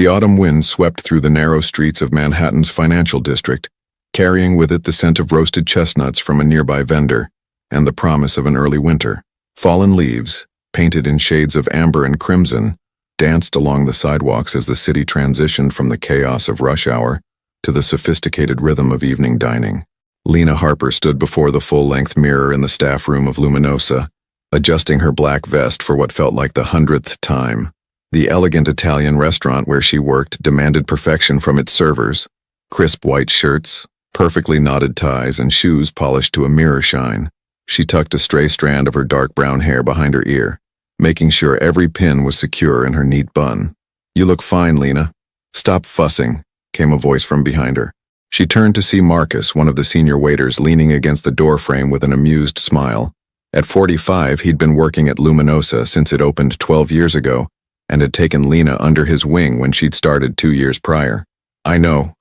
The autumn wind swept through the narrow streets of Manhattan's financial district, carrying with it the scent of roasted chestnuts from a nearby vendor, and the promise of an early winter. Fallen leaves, painted in shades of amber and crimson, danced along the sidewalks as the city transitioned from the chaos of rush hour to the sophisticated rhythm of evening dining. Lena Harper stood before the full-length mirror in the staff room of Luminosa, adjusting her black vest for what felt like the 100th time. The elegant Italian restaurant where she worked demanded perfection from its servers: crisp white shirts, perfectly knotted ties, and shoes polished to a mirror shine. She tucked a stray strand of her dark brown hair behind her ear, making sure every pin was secure in her neat bun. "You look fine, Lena." "Stop fussing," came a voice from behind her. She turned to see Marcus, one of the senior waiters, leaning against the doorframe with an amused smile. At 45, he'd been working at Luminosa since it opened 12 years ago, and had taken Lena under his wing when she'd started 2 years prior. I know,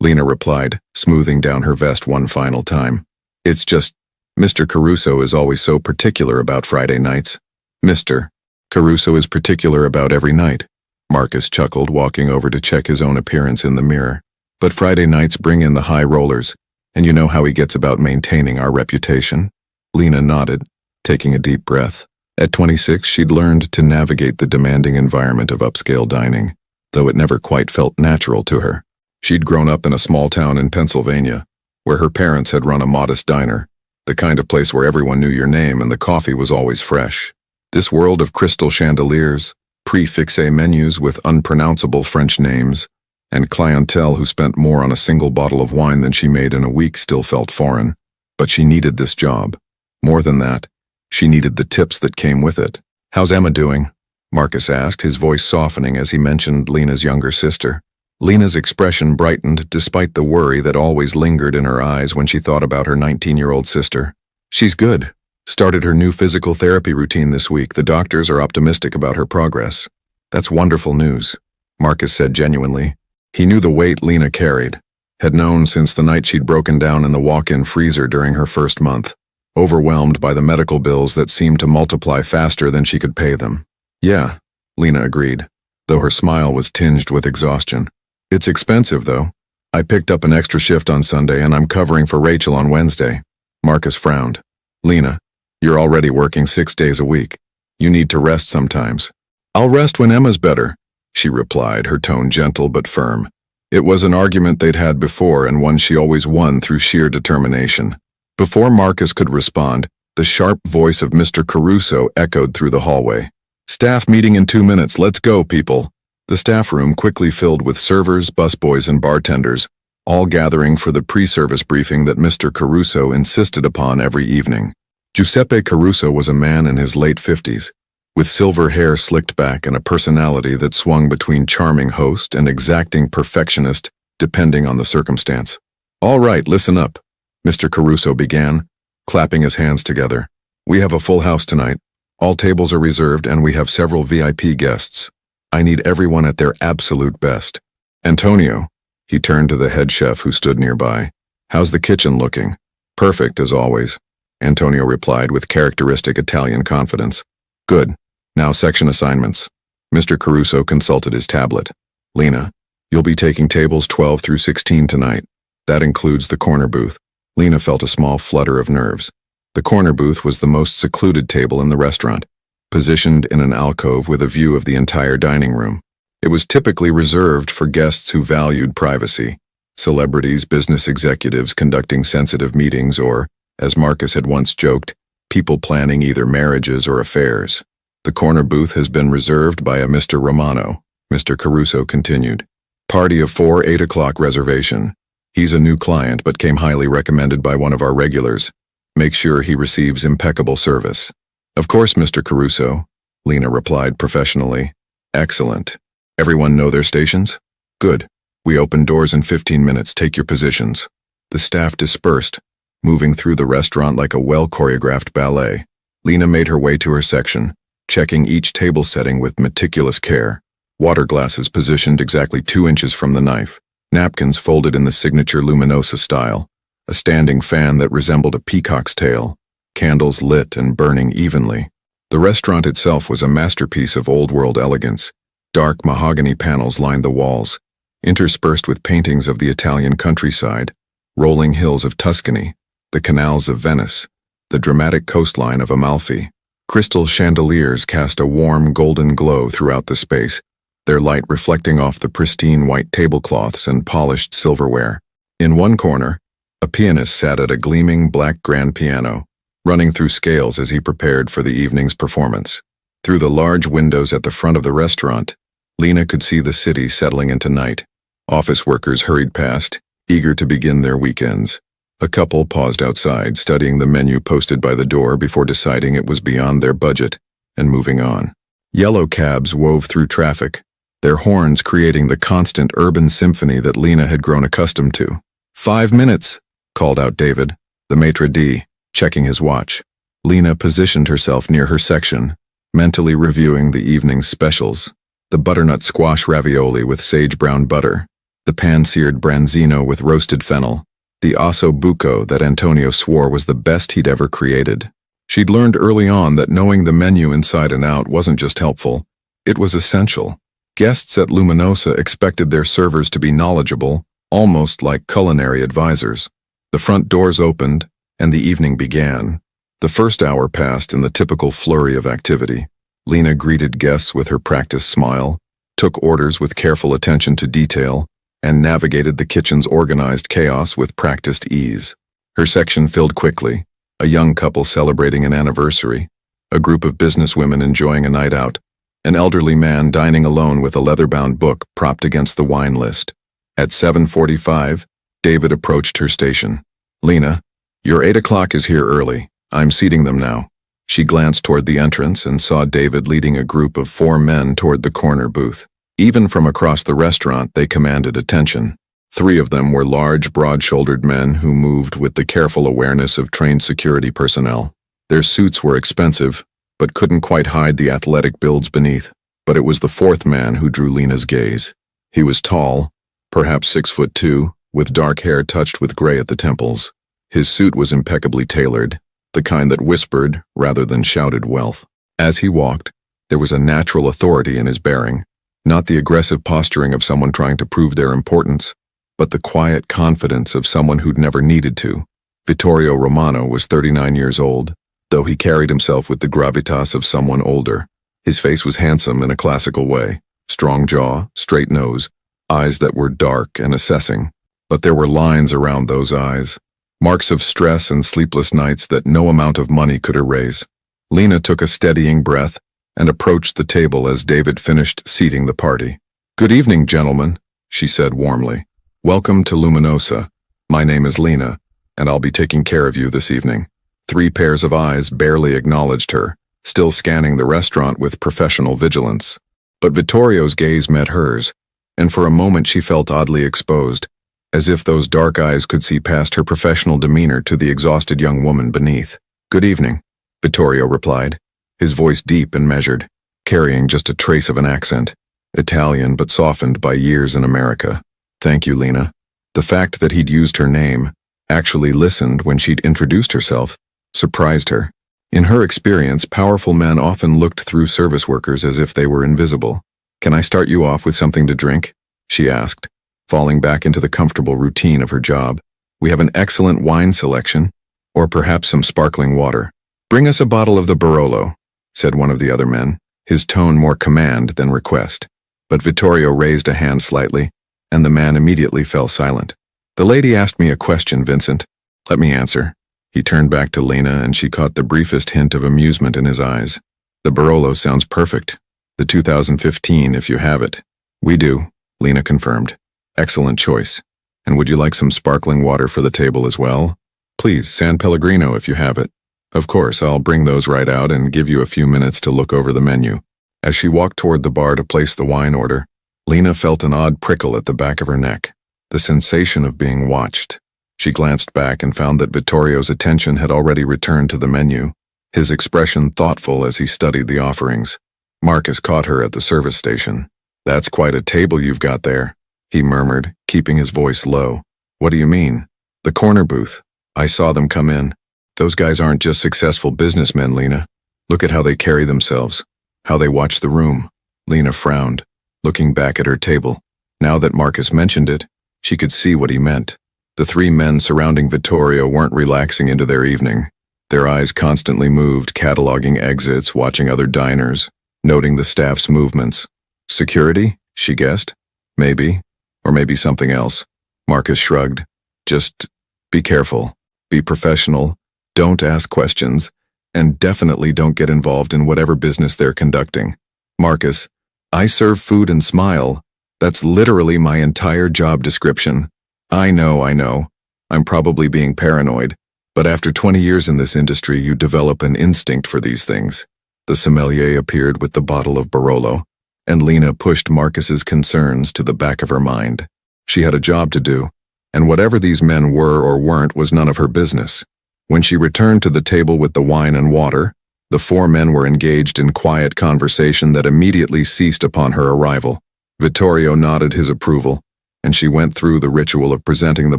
Lena replied, smoothing down her vest one final time. "It's just, Mr. Caruso is always so particular about Friday nights." "Mr. Caruso is particular about every night," Marcus chuckled, walking over to check his own appearance in the mirror. "But Friday nights bring in the high rollers, and you know how he gets about maintaining our reputation." Lena nodded, taking a deep breath. At 26, she'd learned to navigate the demanding environment of upscale dining, though it never quite felt natural to her. She'd grown up in a small town in Pennsylvania, where her parents had run a modest diner, the kind of place where everyone knew your name and the coffee was always fresh. This world of crystal chandeliers, prix-fixe menus with unpronounceable French names, and clientele who spent more on a single bottle of wine than she made in a week still felt foreign. But she needed this job. More than that, she needed the tips that came with it. "How's Emma doing?" Marcus asked, his voice softening as he mentioned Lena's younger sister. Lena's expression brightened despite the worry that always lingered in her eyes when she thought about her 19-year-old sister. "She's good. Started her new physical therapy routine this week. The doctors are optimistic about her progress." "That's wonderful news," Marcus said genuinely. He knew the weight Lena carried, had known since the night she'd broken down in the walk-in freezer during her first month, overwhelmed by the medical bills that seemed to multiply faster than she could pay them. "Yeah," Lena agreed, though her smile was tinged with exhaustion. "It's expensive, though. I picked up an extra shift on Sunday and I'm covering for Rachel on Wednesday." Marcus frowned. "Lena, you're already working 6 days a week. You need to rest sometimes." "I'll rest when Emma's better," she replied, her tone gentle but firm. It was an argument they'd had before and one she always won through sheer determination. Before Marcus could respond, the sharp voice of Mr. Caruso echoed through the hallway. "Staff meeting in 2 minutes, let's go, people." The staff room quickly filled with servers, busboys, and bartenders, all gathering for the pre-service briefing that Mr. Caruso insisted upon every evening. Giuseppe Caruso was a man in his late 50s, with silver hair slicked back and a personality that swung between charming host and exacting perfectionist, depending on the circumstance. "All right, listen up," Mr. Caruso began, clapping his hands together. "We have a full house tonight. All tables are reserved and we have several VIP guests. I need everyone at their absolute best. Antonio," he turned to the head chef who stood nearby, "how's the kitchen looking?" "Perfect, as always," Antonio replied with characteristic Italian confidence. "Good. Now section assignments." Mr. Caruso consulted his tablet. "Lena, you'll be taking tables 12 through 16 tonight. That includes the corner booth." Lena felt a small flutter of nerves. The corner booth was the most secluded table in the restaurant, positioned in an alcove with a view of the entire dining room. It was typically reserved for guests who valued privacy, celebrities, business executives conducting sensitive meetings, or, as Marcus had once joked, people planning either marriages or affairs. "The corner booth has been reserved by a Mr. Romano," Mr. Caruso continued. "Party of 4, 8 o'clock reservation. He's a new client but came highly recommended by one of our regulars. Make sure he receives impeccable service." "Of course, Mr. Caruso," Lena replied professionally. "Excellent. Everyone know their stations? Good. We open doors in 15 minutes. Take your positions." The staff dispersed, moving through the restaurant like a well-choreographed ballet. Lena made her way to her section, checking each table setting with meticulous care. Water glasses positioned exactly 2 inches from the knife. Napkins folded in the signature Luminosa style. A standing fan that resembled a peacock's tail. Candles lit and burning evenly. The restaurant itself was a masterpiece of old-world elegance. Dark mahogany panels lined the walls, interspersed with paintings of the Italian countryside, rolling hills of Tuscany, the canals of Venice, the dramatic coastline of Amalfi. Crystal chandeliers cast a warm golden glow throughout the space, their light reflecting off the pristine white tablecloths and polished silverware. In one corner, a pianist sat at a gleaming black grand piano, running through scales as he prepared for the evening's performance. Through the large windows at the front of the restaurant, Lena could see the city settling into night. Office workers hurried past, eager to begin their weekends. A couple paused outside, studying the menu posted by the door before deciding it was beyond their budget and moving on. Yellow cabs wove through traffic, their horns creating the constant urban symphony that Lena had grown accustomed to. 5 minutes, called out David, the maitre d', checking his watch. Lena positioned herself near her section, mentally reviewing the evening's specials. The butternut squash ravioli with sage-brown butter, the pan-seared branzino with roasted fennel, the osso buco that Antonio swore was the best he'd ever created. She'd learned early on that knowing the menu inside and out wasn't just helpful, it was essential. Guests at Luminosa expected their servers to be knowledgeable, almost like culinary advisors. The front doors opened, and the evening began. The first hour passed in the typical flurry of activity. Lena greeted guests with her practiced smile, took orders with careful attention to detail, and navigated the kitchen's organized chaos with practiced ease. Her section filled quickly, a young couple celebrating an anniversary, a group of businesswomen enjoying a night out, an elderly man dining alone with a leather-bound book propped against the wine list. At 7:45, David approached her station. "Lena, your 8 o'clock is here early. I'm seating them now." She glanced toward the entrance and saw David leading a group of 4 men toward the corner booth. Even from across the restaurant, they commanded attention. 3 of them were large, broad-shouldered men who moved with the careful awareness of trained security personnel. Their suits were expensive, but couldn't quite hide the athletic builds beneath. But it was the 4th man who drew Lena's gaze. He was tall, perhaps 6'2", with dark hair touched with gray at the temples. His suit was impeccably tailored, the kind that whispered rather than shouted wealth. As he walked, there was a natural authority in his bearing, not the aggressive posturing of someone trying to prove their importance, but the quiet confidence of someone who'd never needed to. Vittorio Romano was 39 years old, though he carried himself with the gravitas of someone older. His face was handsome in a classical way, strong jaw, straight nose, eyes that were dark and assessing. But there were lines around those eyes, marks of stress and sleepless nights that no amount of money could erase. Lena took a steadying breath and approached the table as David finished seating the party. "Good evening, gentlemen," she said warmly. "Welcome to Luminosa. My name is Lena, and I'll be taking care of you this evening." 3 pairs of eyes barely acknowledged her, still scanning the restaurant with professional vigilance. But Vittorio's gaze met hers, and for a moment she felt oddly exposed, as if those dark eyes could see past her professional demeanor to the exhausted young woman beneath. "Good evening," Vittorio replied, his voice deep and measured, carrying just a trace of an accent, Italian but softened by years in America. "Thank you, Lena." The fact that he'd used her name, actually listened when she'd introduced herself, surprised her. In her experience, powerful men often looked through service workers as if they were invisible. "Can I start you off with something to drink?" she asked, falling back into the comfortable routine of her job. "We have an excellent wine selection, or perhaps some sparkling water." "Bring us a bottle of the Barolo," said one of the other men, his tone more command than request. But Vittorio raised a hand slightly, and the man immediately fell silent. "The lady asked me a question, Vincent. Let me answer." He turned back to Lena, and she caught the briefest hint of amusement in his eyes. "The Barolo sounds perfect. The 2015, if you have it." "We do," Lena confirmed. "Excellent choice. And would you like some sparkling water for the table as well?" "Please, San Pellegrino if you have it." "Of course, I'll bring those right out and give you a few minutes to look over the menu." As she walked toward the bar to place the wine order, Lena felt an odd prickle at the back of her neck, the sensation of being watched. She glanced back and found that Vittorio's attention had already returned to the menu, his expression thoughtful as he studied the offerings. Marcus caught her at the service station. "That's quite a table you've got there," he murmured, keeping his voice low. "What do you mean?" "The corner booth. I saw them come in. Those guys aren't just successful businessmen, Lena. Look at how they carry themselves, how they watch the room." Lena frowned. looking back at her table. Now that Marcus mentioned it, she could see what he meant. The three men surrounding Vittorio weren't relaxing into their evening. Their eyes constantly moved, cataloging exits, watching other diners, noting the staff's movements. Security? She guessed. Maybe. Or maybe something else. Marcus shrugged. Just be careful. Be professional. Don't ask questions. And definitely don't get involved in whatever business they're conducting. Marcus, I serve food and smile. That's literally my entire job description. I know. I'm probably being paranoid. But after 20 years in this industry, you develop an instinct for these things. The sommelier appeared with the bottle of Barolo, and Lena pushed Marcus's concerns to the back of her mind. She had a job to do, and whatever these men were or weren't was none of her business. When she returned to the table with the wine and water, the four men were engaged in quiet conversation that immediately ceased upon her arrival. Vittorio nodded his approval, and she went through the ritual of presenting the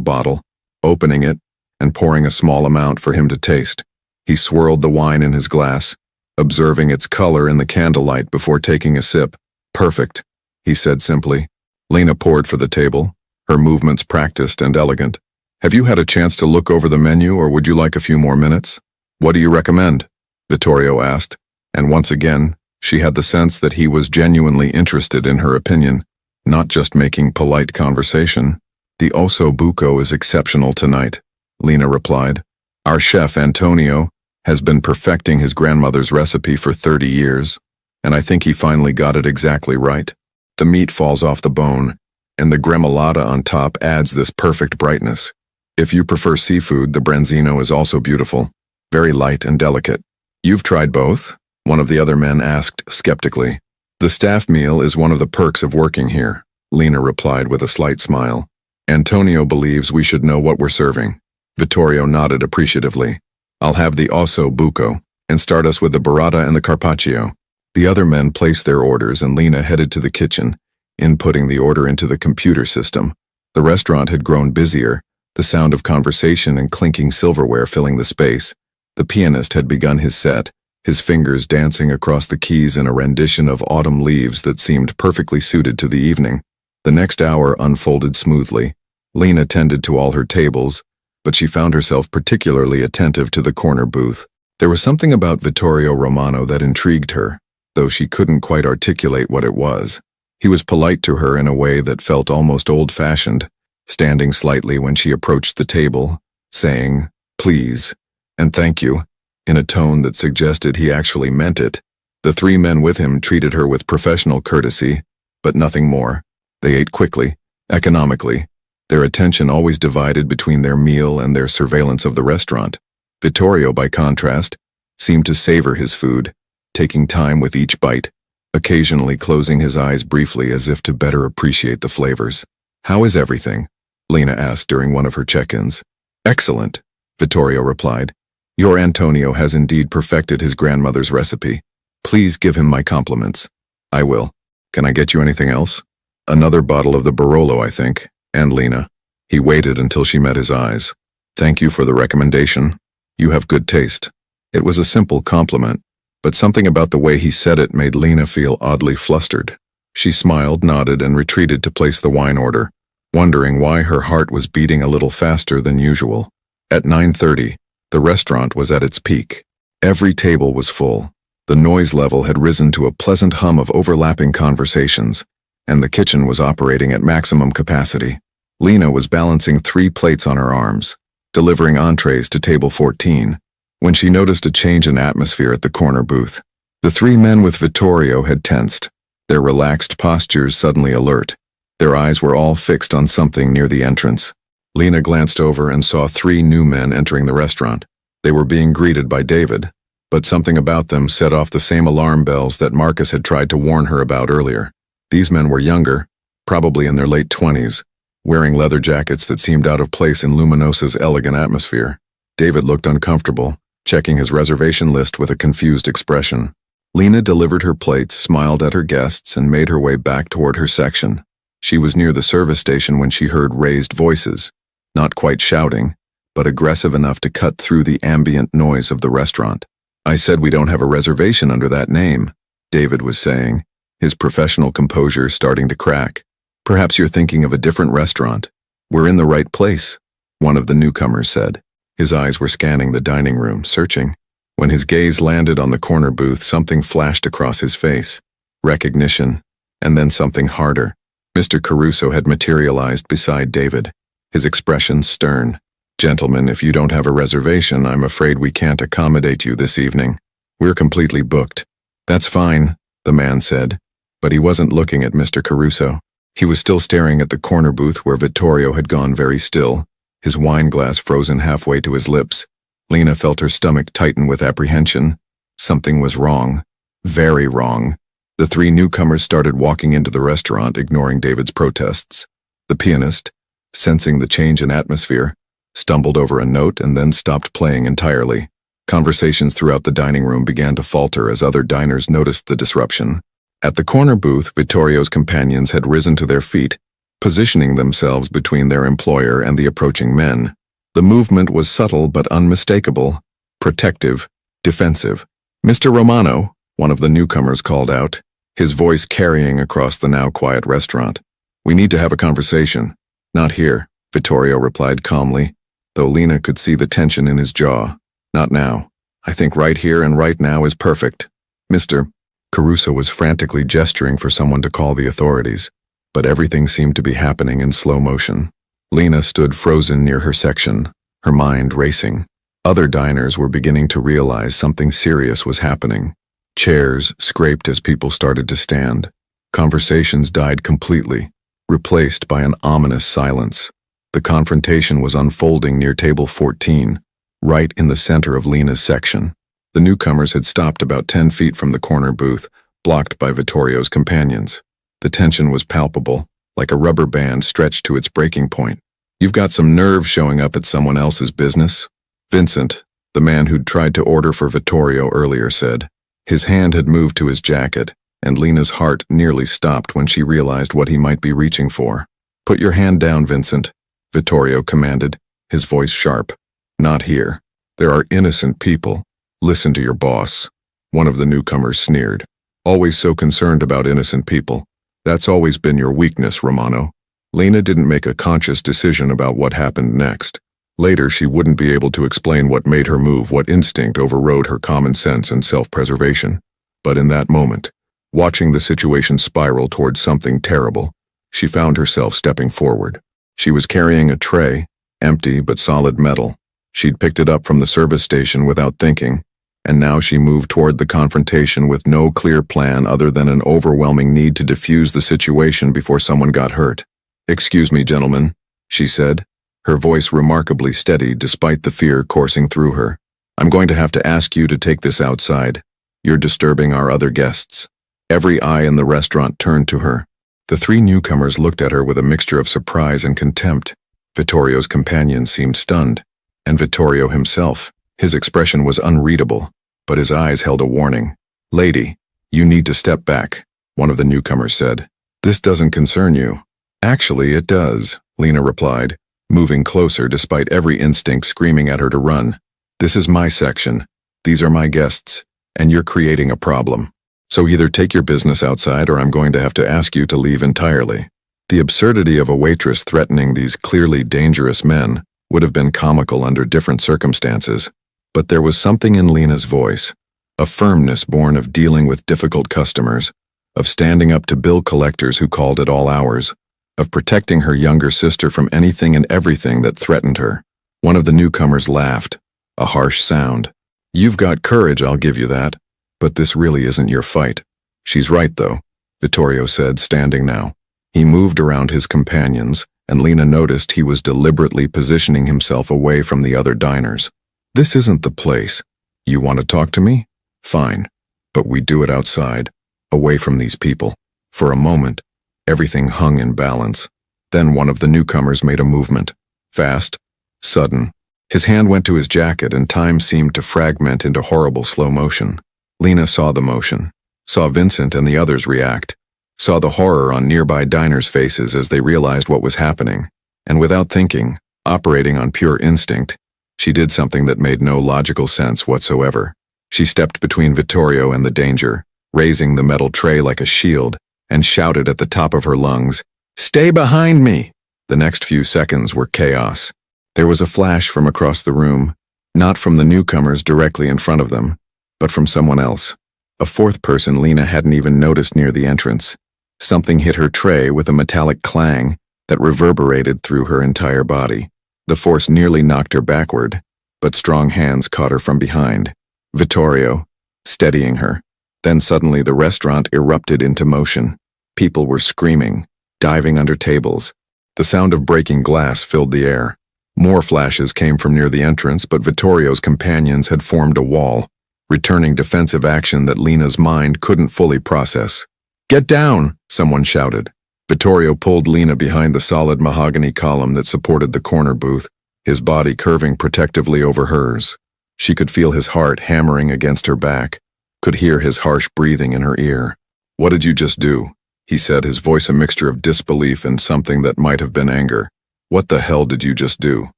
bottle, opening it, and pouring a small amount for him to taste. He swirled the wine in his glass, observing its color in the candlelight before taking a sip. Perfect, he said simply. Lena poured for the table, her movements practiced and elegant. Have you had a chance to look over the menu, or would you like a few more minutes? What do you recommend? Vittorio asked, and once again, she had the sense that he was genuinely interested in her opinion, not just making polite conversation. The osso buco is exceptional tonight, Lena replied. Our chef, Antonio, has been perfecting his grandmother's recipe for 30 years, and I think he finally got it exactly right. The meat falls off the bone, and the gremolata on top adds this perfect brightness. If you prefer seafood, the branzino is also beautiful, very light and delicate. You've tried both? One of the other men asked skeptically. The staff meal is one of the perks of working here, Lena replied with a slight smile. Antonio believes we should know what we're serving. Vittorio nodded appreciatively. I'll have the osso buco, and start us with the burrata and the carpaccio. The other men placed their orders, and Lena headed to the kitchen, inputting the order into the computer system. The restaurant had grown busier, the sound of conversation and clinking silverware filling the space. The pianist had begun his set, his fingers dancing across the keys in a rendition of Autumn Leaves that seemed perfectly suited to the evening. The next hour unfolded smoothly. Lena tended to all her tables, but she found herself particularly attentive to the corner booth. There was something about Vittorio Romano that intrigued her, though she couldn't quite articulate what it was. He was polite to her in a way that felt almost old-fashioned, standing slightly when she approached the table, saying, "Please," and "thank you," in a tone that suggested he actually meant it. The three men with him treated her with professional courtesy, but nothing more. They ate quickly, economically, their attention always divided between their meal and their surveillance of the restaurant. Vittorio, by contrast, seemed to savor his food, taking time with each bite, occasionally closing his eyes briefly as if to better appreciate the flavors. "How is everything?" Lena asked during one of her check-ins. "Excellent," Vittorio replied. "Your Antonio has indeed perfected his grandmother's recipe. Please give him my compliments." "I will. Can I get you anything else?" "Another bottle of the Barolo, I think." And Lena. He waited until she met his eyes. "Thank you for the recommendation. You have good taste." It was a simple compliment, but something about the way he said it made Lena feel oddly flustered. She smiled, nodded, and retreated to place the wine order, wondering why her heart was beating a little faster than usual. At 9:30, the restaurant was at its peak. Every table was full. The noise level had risen to a pleasant hum of overlapping conversations, and the kitchen was operating at maximum capacity. Lena was balancing 3 plates on her arms, delivering entrees to table 14, when she noticed a change in atmosphere at the corner booth. The 3 men with Vittorio had tensed, their relaxed postures suddenly alert. Their eyes were all fixed on something near the entrance. Lena glanced over and saw 3 new men entering the restaurant. They were being greeted by David, but something about them set off the same alarm bells that Marcus had tried to warn her about earlier. These men were younger, probably in their late 20s, wearing leather jackets that seemed out of place in Luminosa's elegant atmosphere. David looked uncomfortable, checking his reservation list with a confused expression. Lena delivered her plates, smiled at her guests, and made her way back toward her section. She was near the service station when she heard raised voices, not quite shouting, but aggressive enough to cut through the ambient noise of the restaurant. "I said we don't have a reservation under that name," David was saying, his professional composure starting to crack. "Perhaps you're thinking of a different restaurant. We're in the right place," one of the newcomers said. His eyes were scanning the dining room, searching. When his gaze landed on the corner booth, something flashed across his face. Recognition, and then something harder. Mr. Caruso had materialized beside David, his expression stern. "Gentlemen, if you don't have a reservation, I'm afraid we can't accommodate you this evening. We're completely booked." "That's fine," the man said, but he wasn't looking at Mr. Caruso. He was still staring at the corner booth where Vittorio had gone very still, his wine glass frozen halfway to his lips. Lena felt her stomach tighten with apprehension. Something was wrong. Very wrong. The three newcomers started walking into the restaurant, ignoring David's protests. The pianist, sensing the change in atmosphere, stumbled over a note and then stopped playing entirely. Conversations throughout the dining room began to falter as other diners noticed the disruption. At the corner booth, Vittorio's companions had risen to their feet, positioning themselves between their employer and the approaching men. The movement was subtle but unmistakable, protective, defensive. "Mr. Romano," one of the newcomers called out, his voice carrying across the now quiet restaurant. "We need to have a conversation." "Not here," Vittorio replied calmly, though Lena could see the tension in his jaw. "Not now. I think right here and right now is perfect. Mr. Caruso was frantically gesturing for someone to call the authorities, but everything seemed to be happening in slow motion. Lena stood frozen near her section, her mind racing. Other diners were beginning to realize something serious was happening. Chairs scraped as people started to stand. Conversations died completely, replaced by an ominous silence. The confrontation was unfolding near table 14, right in the center of Lena's section. The newcomers had stopped about 10 feet from the corner booth, blocked by Vittorio's companions. The tension was palpable, like a rubber band stretched to its breaking point. "You've got some nerve showing up at someone else's business," Vincent, the man who'd tried to order for Vittorio earlier, said. His hand had moved to his jacket, and Lena's heart nearly stopped when she realized what he might be reaching for. "Put your hand down, Vincent," Vittorio commanded, his voice sharp. "Not here. There are innocent people. Listen to your boss," one of the newcomers sneered. "Always so concerned about innocent people. That's always been your weakness, Romano." Lena didn't make a conscious decision about what happened next. Later, she wouldn't be able to explain what made her move, what instinct overrode her common sense and self-preservation. But in that moment, watching the situation spiral towards something terrible, she found herself stepping forward. She was carrying a tray, empty but solid metal. She'd picked it up from the service station without thinking, and now she moved toward the confrontation with no clear plan other than an overwhelming need to defuse the situation before someone got hurt. "Excuse me, gentlemen," she said, her voice remarkably steady despite the fear coursing through her. "I'm going to have to ask you to take this outside. You're disturbing our other guests." Every eye in the restaurant turned to her. The three newcomers looked at her with a mixture of surprise and contempt. Vittorio's companions seemed stunned, and Vittorio himself. His expression was unreadable, but his eyes held a warning. "Lady, you need to step back," one of the newcomers said. "This doesn't concern you." "Actually, it does," Lena replied, moving closer despite every instinct screaming at her to run. "This is my section. These are my guests, and you're creating a problem. So either take your business outside or I'm going to have to ask you to leave entirely." The absurdity of a waitress threatening these clearly dangerous men would have been comical under different circumstances, but there was something in Lena's voice, a firmness born of dealing with difficult customers, of standing up to bill collectors who called at all hours, of protecting her younger sister from anything and everything that threatened her. One of the newcomers laughed, a harsh sound. "You've got courage, I'll give you that, but this really isn't your fight." "She's right, though," Vittorio said, standing now. He moved around his companions, and Lena noticed he was deliberately positioning himself away from the other diners. "This isn't the place. You want to talk to me? Fine. But we do it outside, away from these people." For a moment, everything hung in balance. Then one of the newcomers made a movement. Fast, sudden. His hand went to his jacket and time seemed to fragment into horrible slow motion. Lena saw the motion, saw Vincent and the others react, saw the horror on nearby diners' faces as they realized what was happening, and without thinking, operating on pure instinct, she did something that made no logical sense whatsoever. She stepped between Vittorio and the danger, raising the metal tray like a shield, and shouted at the top of her lungs, "Stay behind me!" The next few seconds were chaos. There was a flash from across the room, not from the newcomers directly in front of them, but from someone else. A fourth person Lena hadn't even noticed near the entrance. Something hit her tray with a metallic clang that reverberated through her entire body. The force nearly knocked her backward, but strong hands caught her from behind. Vittorio, steadying her. Then suddenly the restaurant erupted into motion. People were screaming, diving under tables. The sound of breaking glass filled the air. More flashes came from near the entrance, but Vittorio's companions had formed a wall, returning defensive action that Lena's mind couldn't fully process. "Get down!" someone shouted. Vittorio pulled Lena behind the solid mahogany column that supported the corner booth, his body curving protectively over hers. She could feel his heart hammering against her back, could hear his harsh breathing in her ear. "What did you just do?" he said, his voice a mixture of disbelief and something that might have been anger. "What the hell did you just do?"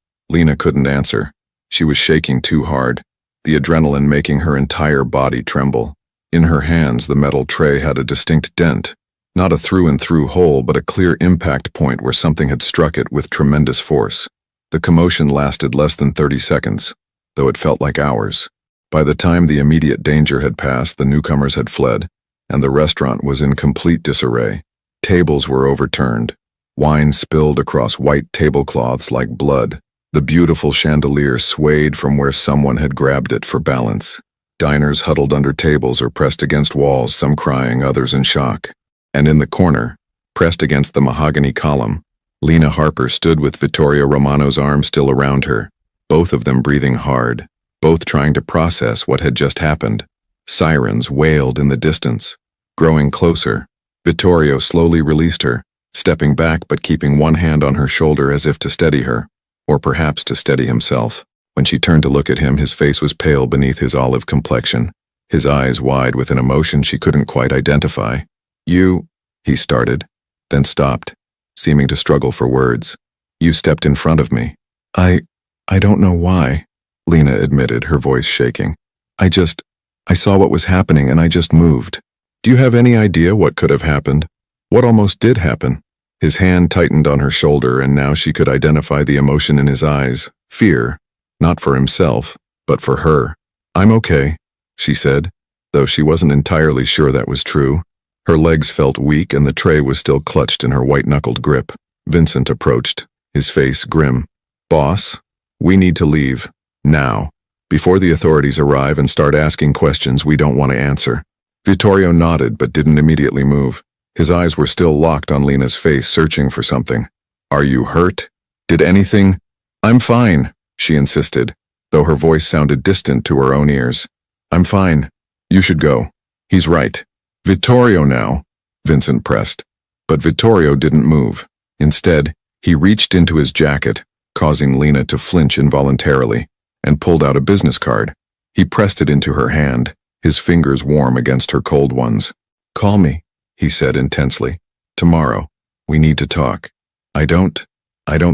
Lena couldn't answer. She was shaking too hard, the adrenaline making her entire body tremble. In her hands, the metal tray had a distinct dent, not a through-and-through hole, but a clear impact point where something had struck it with tremendous force. The commotion lasted less than 30 seconds, though it felt like hours. By the time the immediate danger had passed, the newcomers had fled, and the restaurant was in complete disarray. Tables were overturned. Wine spilled across white tablecloths like blood. The beautiful chandelier swayed from where someone had grabbed it for balance. Diners huddled under tables or pressed against walls, some crying, others in shock. And in the corner, pressed against the mahogany column, Lena Harper stood with Vittorio Romano's arm still around her, both of them breathing hard, both trying to process what had just happened. Sirens wailed in the distance. Growing closer, Vittorio slowly released her, stepping back but keeping one hand on her shoulder as if to steady her, or perhaps to steady himself. When she turned to look at him, his face was pale beneath his olive complexion, his eyes wide with an emotion she couldn't quite identify. "You," he started, then stopped, seeming to struggle for words. "You stepped in front of me." I don't know why," Lena admitted, her voice shaking. I saw what was happening and I just moved." "Do you have any idea what could have happened? What almost did happen?" His hand tightened on her shoulder, and now she could identify the emotion in his eyes, fear, not for himself, but for her. "I'm okay," she said, though she wasn't entirely sure that was true. Her legs felt weak and the tray was still clutched in her white-knuckled grip. Vincent approached, his face grim. "Boss, we need to leave, now, before the authorities arrive and start asking questions we don't want to answer." Vittorio nodded but didn't immediately move. His eyes were still locked on Lena's face, searching for something. "Are you hurt? Did anything?" "I'm fine," she insisted, though her voice sounded distant to her own ears. "I'm fine. You should go. He's right." "Vittorio now," Vincent pressed. But Vittorio didn't move. Instead, he reached into his jacket, causing Lena to flinch involuntarily, and pulled out a business card. He pressed it into her hand, his fingers warm against her cold ones. "Call me," he said intensely. "Tomorrow. We need to talk." I don't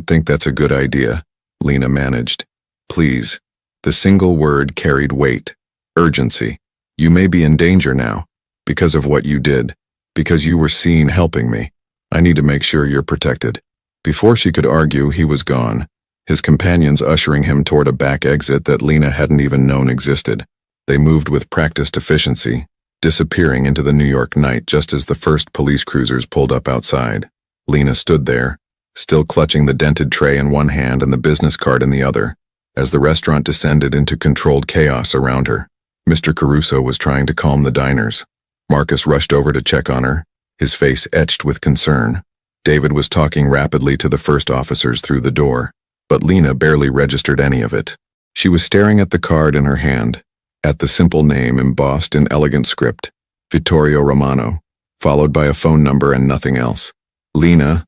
think that's a good idea," Lena managed. "Please." The single word carried weight. Urgency. "You may be in danger now, because of what you did, because you were seen helping me. I need to make sure you're protected." Before she could argue, he was gone, his companions ushering him toward a back exit that Lena hadn't even known existed. They moved with practiced efficiency, disappearing into the New York night just as the first police cruisers pulled up outside. Lena stood there, still clutching the dented tray in one hand and the business card in the other, as the restaurant descended into controlled chaos around her. Mr. Caruso was trying to calm the diners. Marcus rushed over to check on her, his face etched with concern. David was talking rapidly to the first officers through the door, but Lena barely registered any of it. She was staring at the card in her hand, at the simple name embossed in elegant script, Vittorio Romano, followed by a phone number and nothing else. Lena,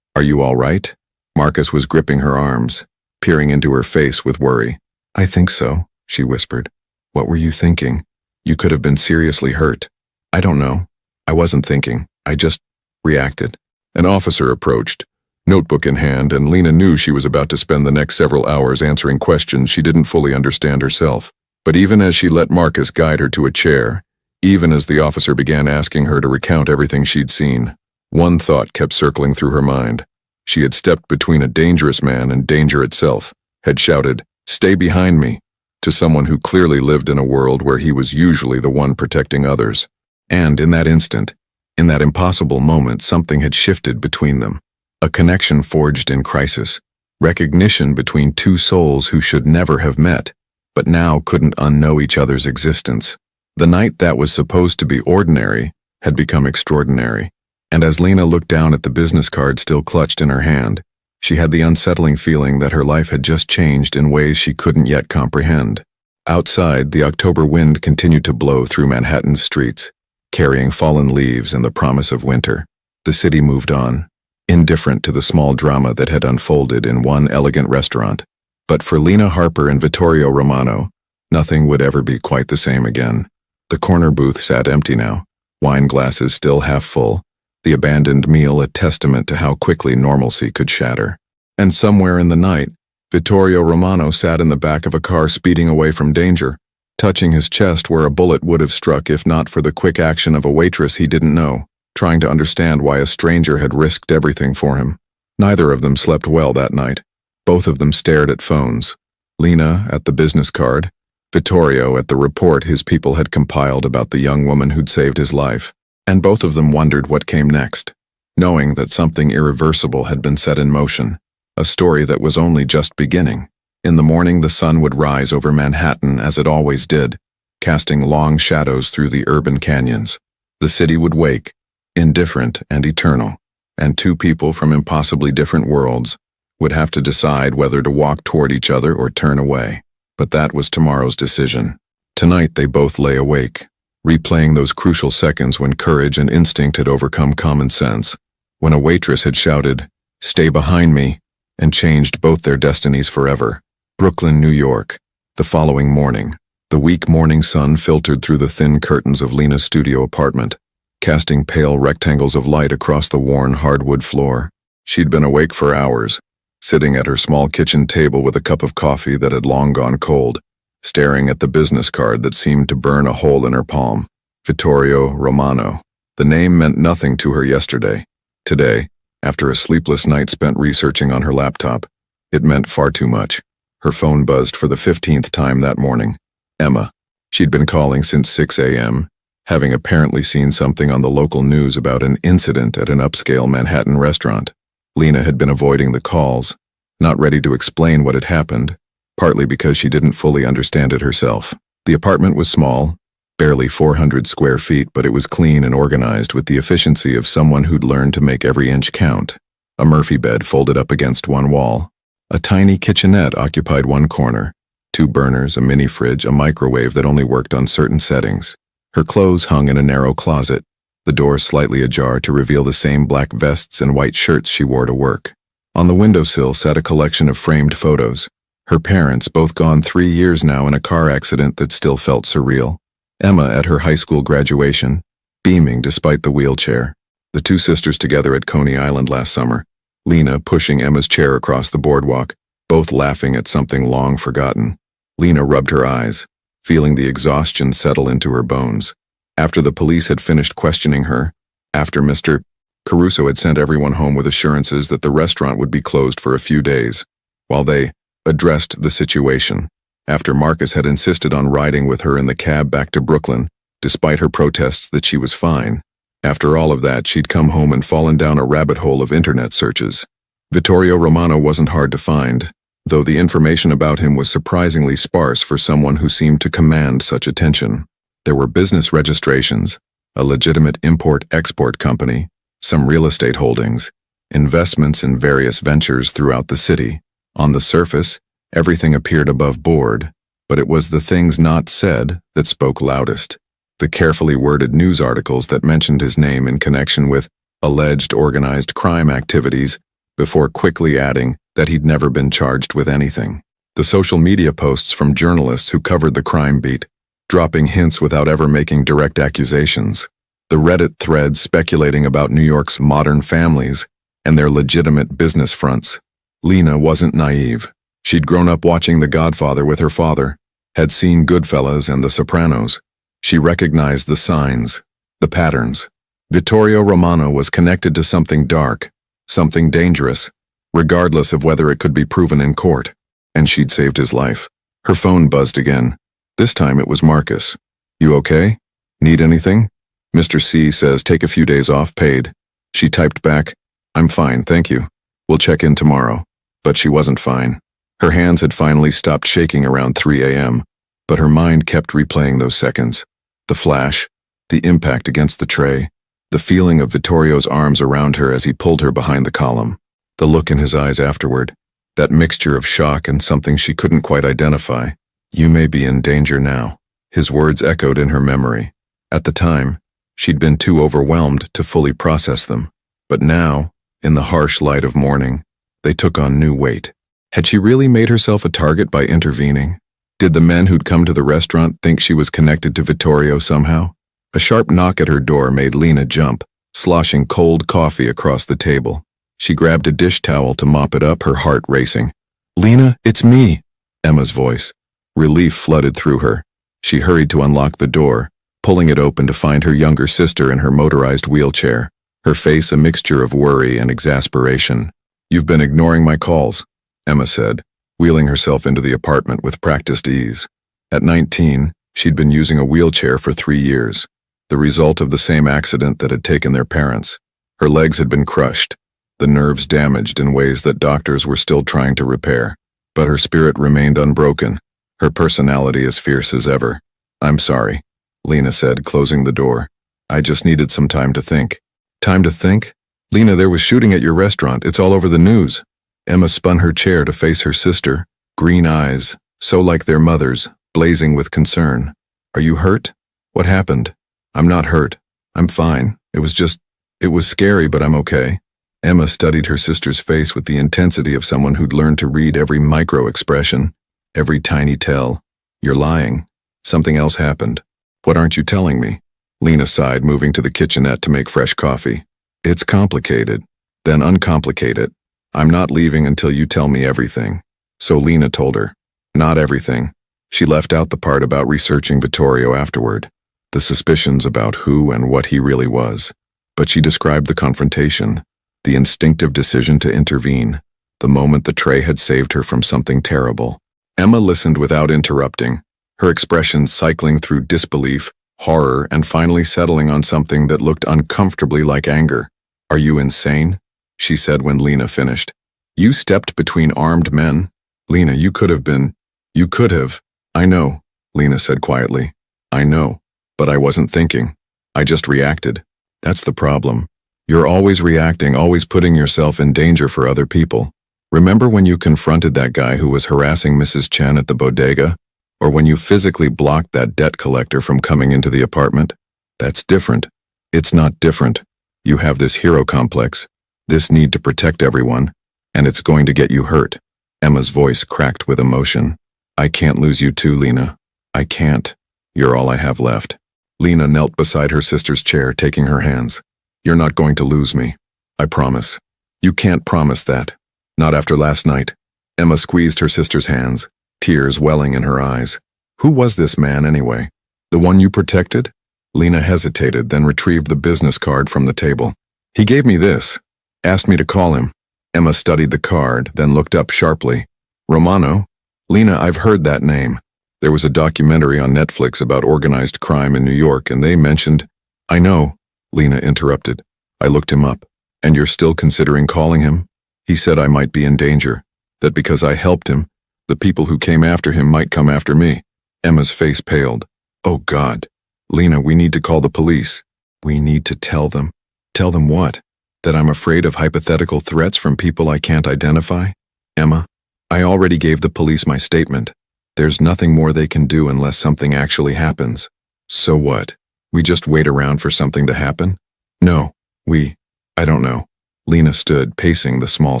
are you all right?" Marcus was gripping her arms, peering into her face with worry. "I think so," she whispered. "What were you thinking? You could have been seriously hurt." "I don't know. I wasn't thinking. I just reacted." An officer approached, notebook in hand, and Lena knew she was about to spend the next several hours answering questions she didn't fully understand herself. But even as she let Marcus guide her to a chair, Even as the officer began asking her to recount everything she'd seen, one thought kept circling through her mind. She had stepped between a dangerous man and danger itself, had shouted, "Stay behind me," to someone who clearly lived in a world where he was usually the one protecting others. And in that instant, in that impossible moment, something had shifted between them. A connection forged in crisis. Recognition between two souls who should never have met, but now couldn't unknow each other's existence. The night that was supposed to be ordinary had become extraordinary. And as Lena looked down at the business card still clutched in her hand, she had the unsettling feeling that her life had just changed in ways she couldn't yet comprehend. Outside, the October wind continued to blow through Manhattan's streets, carrying fallen leaves and the promise of winter. The city moved on, indifferent to the small drama that had unfolded in one elegant restaurant. But for Lena Harper and Vittorio Romano, nothing would ever be quite the same again. The corner booth sat empty now, wine glasses still half full, the abandoned meal a testament to how quickly normalcy could shatter. And somewhere in the night, Vittorio Romano sat in the back of a car speeding away from danger, touching his chest where a bullet would have struck if not for the quick action of a waitress he didn't know, trying to understand why a stranger had risked everything for him. Neither of them slept well that night. Both of them stared at phones. Lena at the business card, Vittorio at the report his people had compiled about the young woman who'd saved his life. And both of them wondered what came next, knowing that something irreversible had been set in motion, a story that was only just beginning. In the morning, the sun would rise over Manhattan as it always did, casting long shadows through the urban canyons. The city would wake, indifferent and eternal, and two people from impossibly different worlds would have to decide whether to walk toward each other or turn away. But that was tomorrow's decision. Tonight they both lay awake, replaying those crucial seconds when courage and instinct had overcome common sense, when a waitress had shouted, "Stay behind me," and changed both their destinies forever. Brooklyn, New York. The following morning, the weak morning sun filtered through the thin curtains of Lena's studio apartment, casting pale rectangles of light across the worn hardwood floor. She'd been awake for hours, sitting at her small kitchen table with a cup of coffee that had long gone cold, staring at the business card that seemed to burn a hole in her palm. Vittorio Romano. The name meant nothing to her yesterday. Today, after a sleepless night spent researching on her laptop, it meant far too much. Her phone buzzed for the 15th time that morning. Emma. She'd been calling since 6 a.m., having apparently seen something on the local news about an incident at an upscale Manhattan restaurant. Lena had been avoiding the calls, not ready to explain what had happened, partly because she didn't fully understand it herself. The apartment was small, barely 400 square feet, but it was clean and organized with the efficiency of someone who'd learned to make every inch count. A Murphy bed folded up against one wall. A tiny kitchenette occupied one corner. 2 burners, a mini fridge, a microwave that only worked on certain settings. Her clothes hung in a narrow closet, the door slightly ajar to reveal the same black vests and white shirts she wore to work. On the windowsill sat a collection of framed photos. Her parents, both gone 3 years now in a car accident that still felt surreal. Emma at her high school graduation, beaming despite the wheelchair. The 2 sisters together at Coney Island last summer. Lena pushing Emma's chair across the boardwalk, both laughing at something long forgotten. Lena rubbed her eyes, feeling the exhaustion settle into her bones. After the police had finished questioning her, after Mr. Caruso had sent everyone home with assurances that the restaurant would be closed for a few days, while they addressed the situation, after Marcus had insisted on riding with her in the cab back to Brooklyn, despite her protests that she was fine. After all of that, she'd come home and fallen down a rabbit hole of internet searches. Vittorio Romano wasn't hard to find, though the information about him was surprisingly sparse for someone who seemed to command such attention. There were business registrations, a legitimate import-export company, some real estate holdings, investments in various ventures throughout the city. On the surface, everything appeared above board, but it was the things not said that spoke loudest. The carefully worded news articles that mentioned his name in connection with alleged organized crime activities, before quickly adding that he'd never been charged with anything. The social media posts from journalists who covered the crime beat, dropping hints without ever making direct accusations. The Reddit threads speculating about New York's modern families and their legitimate business fronts. Lena wasn't naive. She'd grown up watching The Godfather with her father, had seen Goodfellas and The Sopranos, She recognized the signs, the patterns. Vittorio Romano was connected to something dark, something dangerous, regardless of whether it could be proven in court. And she'd saved his life. Her phone buzzed again. This time it was Marcus. "You okay? Need anything?" "Mr. C says take a few days off paid." She typed back, "I'm fine, thank you. We'll check in tomorrow." But she wasn't fine. Her hands had finally stopped shaking around 3 a.m., but her mind kept replaying those seconds. The flash, the impact against the tray, the feeling of Vittorio's arms around her as he pulled her behind the column, the look in his eyes afterward, that mixture of shock and something she couldn't quite identify. "You may be in danger now." His words echoed in her memory. At the time, she'd been too overwhelmed to fully process them. But now, in the harsh light of morning, they took on new weight. Had she really made herself a target by intervening? Did the men who'd come to the restaurant think she was connected to Vittorio somehow? A sharp knock at her door made Lena jump, sloshing cold coffee across the table. She grabbed a dish towel to mop it up, her heart racing. "Lena, it's me," Emma's voice. Relief flooded through her. She hurried to unlock the door, pulling it open to find her younger sister in her motorized wheelchair, her face a mixture of worry and exasperation. "You've been ignoring my calls," Emma said, wheeling herself into the apartment with practiced ease. At 19, she'd been using a wheelchair for 3 years, the result of the same accident that had taken their parents. Her legs had been crushed, the nerves damaged in ways that doctors were still trying to repair. But her spirit remained unbroken, her personality as fierce as ever. "I'm sorry," Lena said, closing the door. "I just needed some time to think." "Time to think? Lena, there was shooting at your restaurant. It's all over the news." Emma spun her chair to face her sister, green eyes, so like their mother's, blazing with concern. "Are you hurt? What happened?" "I'm not hurt. I'm fine. It was scary, but I'm okay." Emma studied her sister's face with the intensity of someone who'd learned to read every micro-expression, every tiny tell. "You're lying. Something else happened." "What aren't you telling me?" Lena sighed, moving to the kitchenette to make fresh coffee. "It's complicated." "Then uncomplicate it. I'm not leaving until you tell me everything." So Lena told her. Not everything. She left out the part about researching Vittorio afterward, the suspicions about who and what he really was. But she described the confrontation, the instinctive decision to intervene, the moment the tray had saved her from something terrible. Emma listened without interrupting, her expressions cycling through disbelief, horror, and finally settling on something that looked uncomfortably like anger. "Are you insane?" she said when Lena finished. "You stepped between armed men. Lena, you could have. "I know," Lena said quietly. "I know, but I wasn't thinking. I just reacted. That's the problem. You're always reacting, always putting yourself in danger for other people. Remember when you confronted that guy who was harassing Mrs. Chen at the bodega? Or when you physically blocked that debt collector from coming into the apartment? That's different. It's not different. You have this hero complex, this need to protect everyone, and it's going to get you hurt." Emma's voice cracked with emotion. "I can't lose you too, Lena. I can't. You're all I have left." Lena knelt beside her sister's chair, taking her hands. "You're not going to lose me. I promise." "You can't promise that. Not after last night." Emma squeezed her sister's hands, tears welling in her eyes. "Who was this man anyway? The one you protected?" Lena hesitated, then retrieved the business card from the table. "He gave me this. Asked me to call him." Emma studied the card, then looked up sharply. "Romano? Lena, I've heard that name. There was a documentary on Netflix about organized crime in New York, and they mentioned—" "I know," Lena interrupted. "I looked him up. And you're still considering calling him? He said I might be in danger, that because I helped him, the people who came after him might come after me." Emma's face paled. "Oh God. Lena, we need to call the police. We need to tell them." "Tell them what? That I'm afraid of hypothetical threats from people I can't identify?" "Emma, I already gave the police my statement. There's nothing more they can do unless something actually happens." "So what? We just wait around for something to happen?" "No, I don't know." Lena stood, pacing the small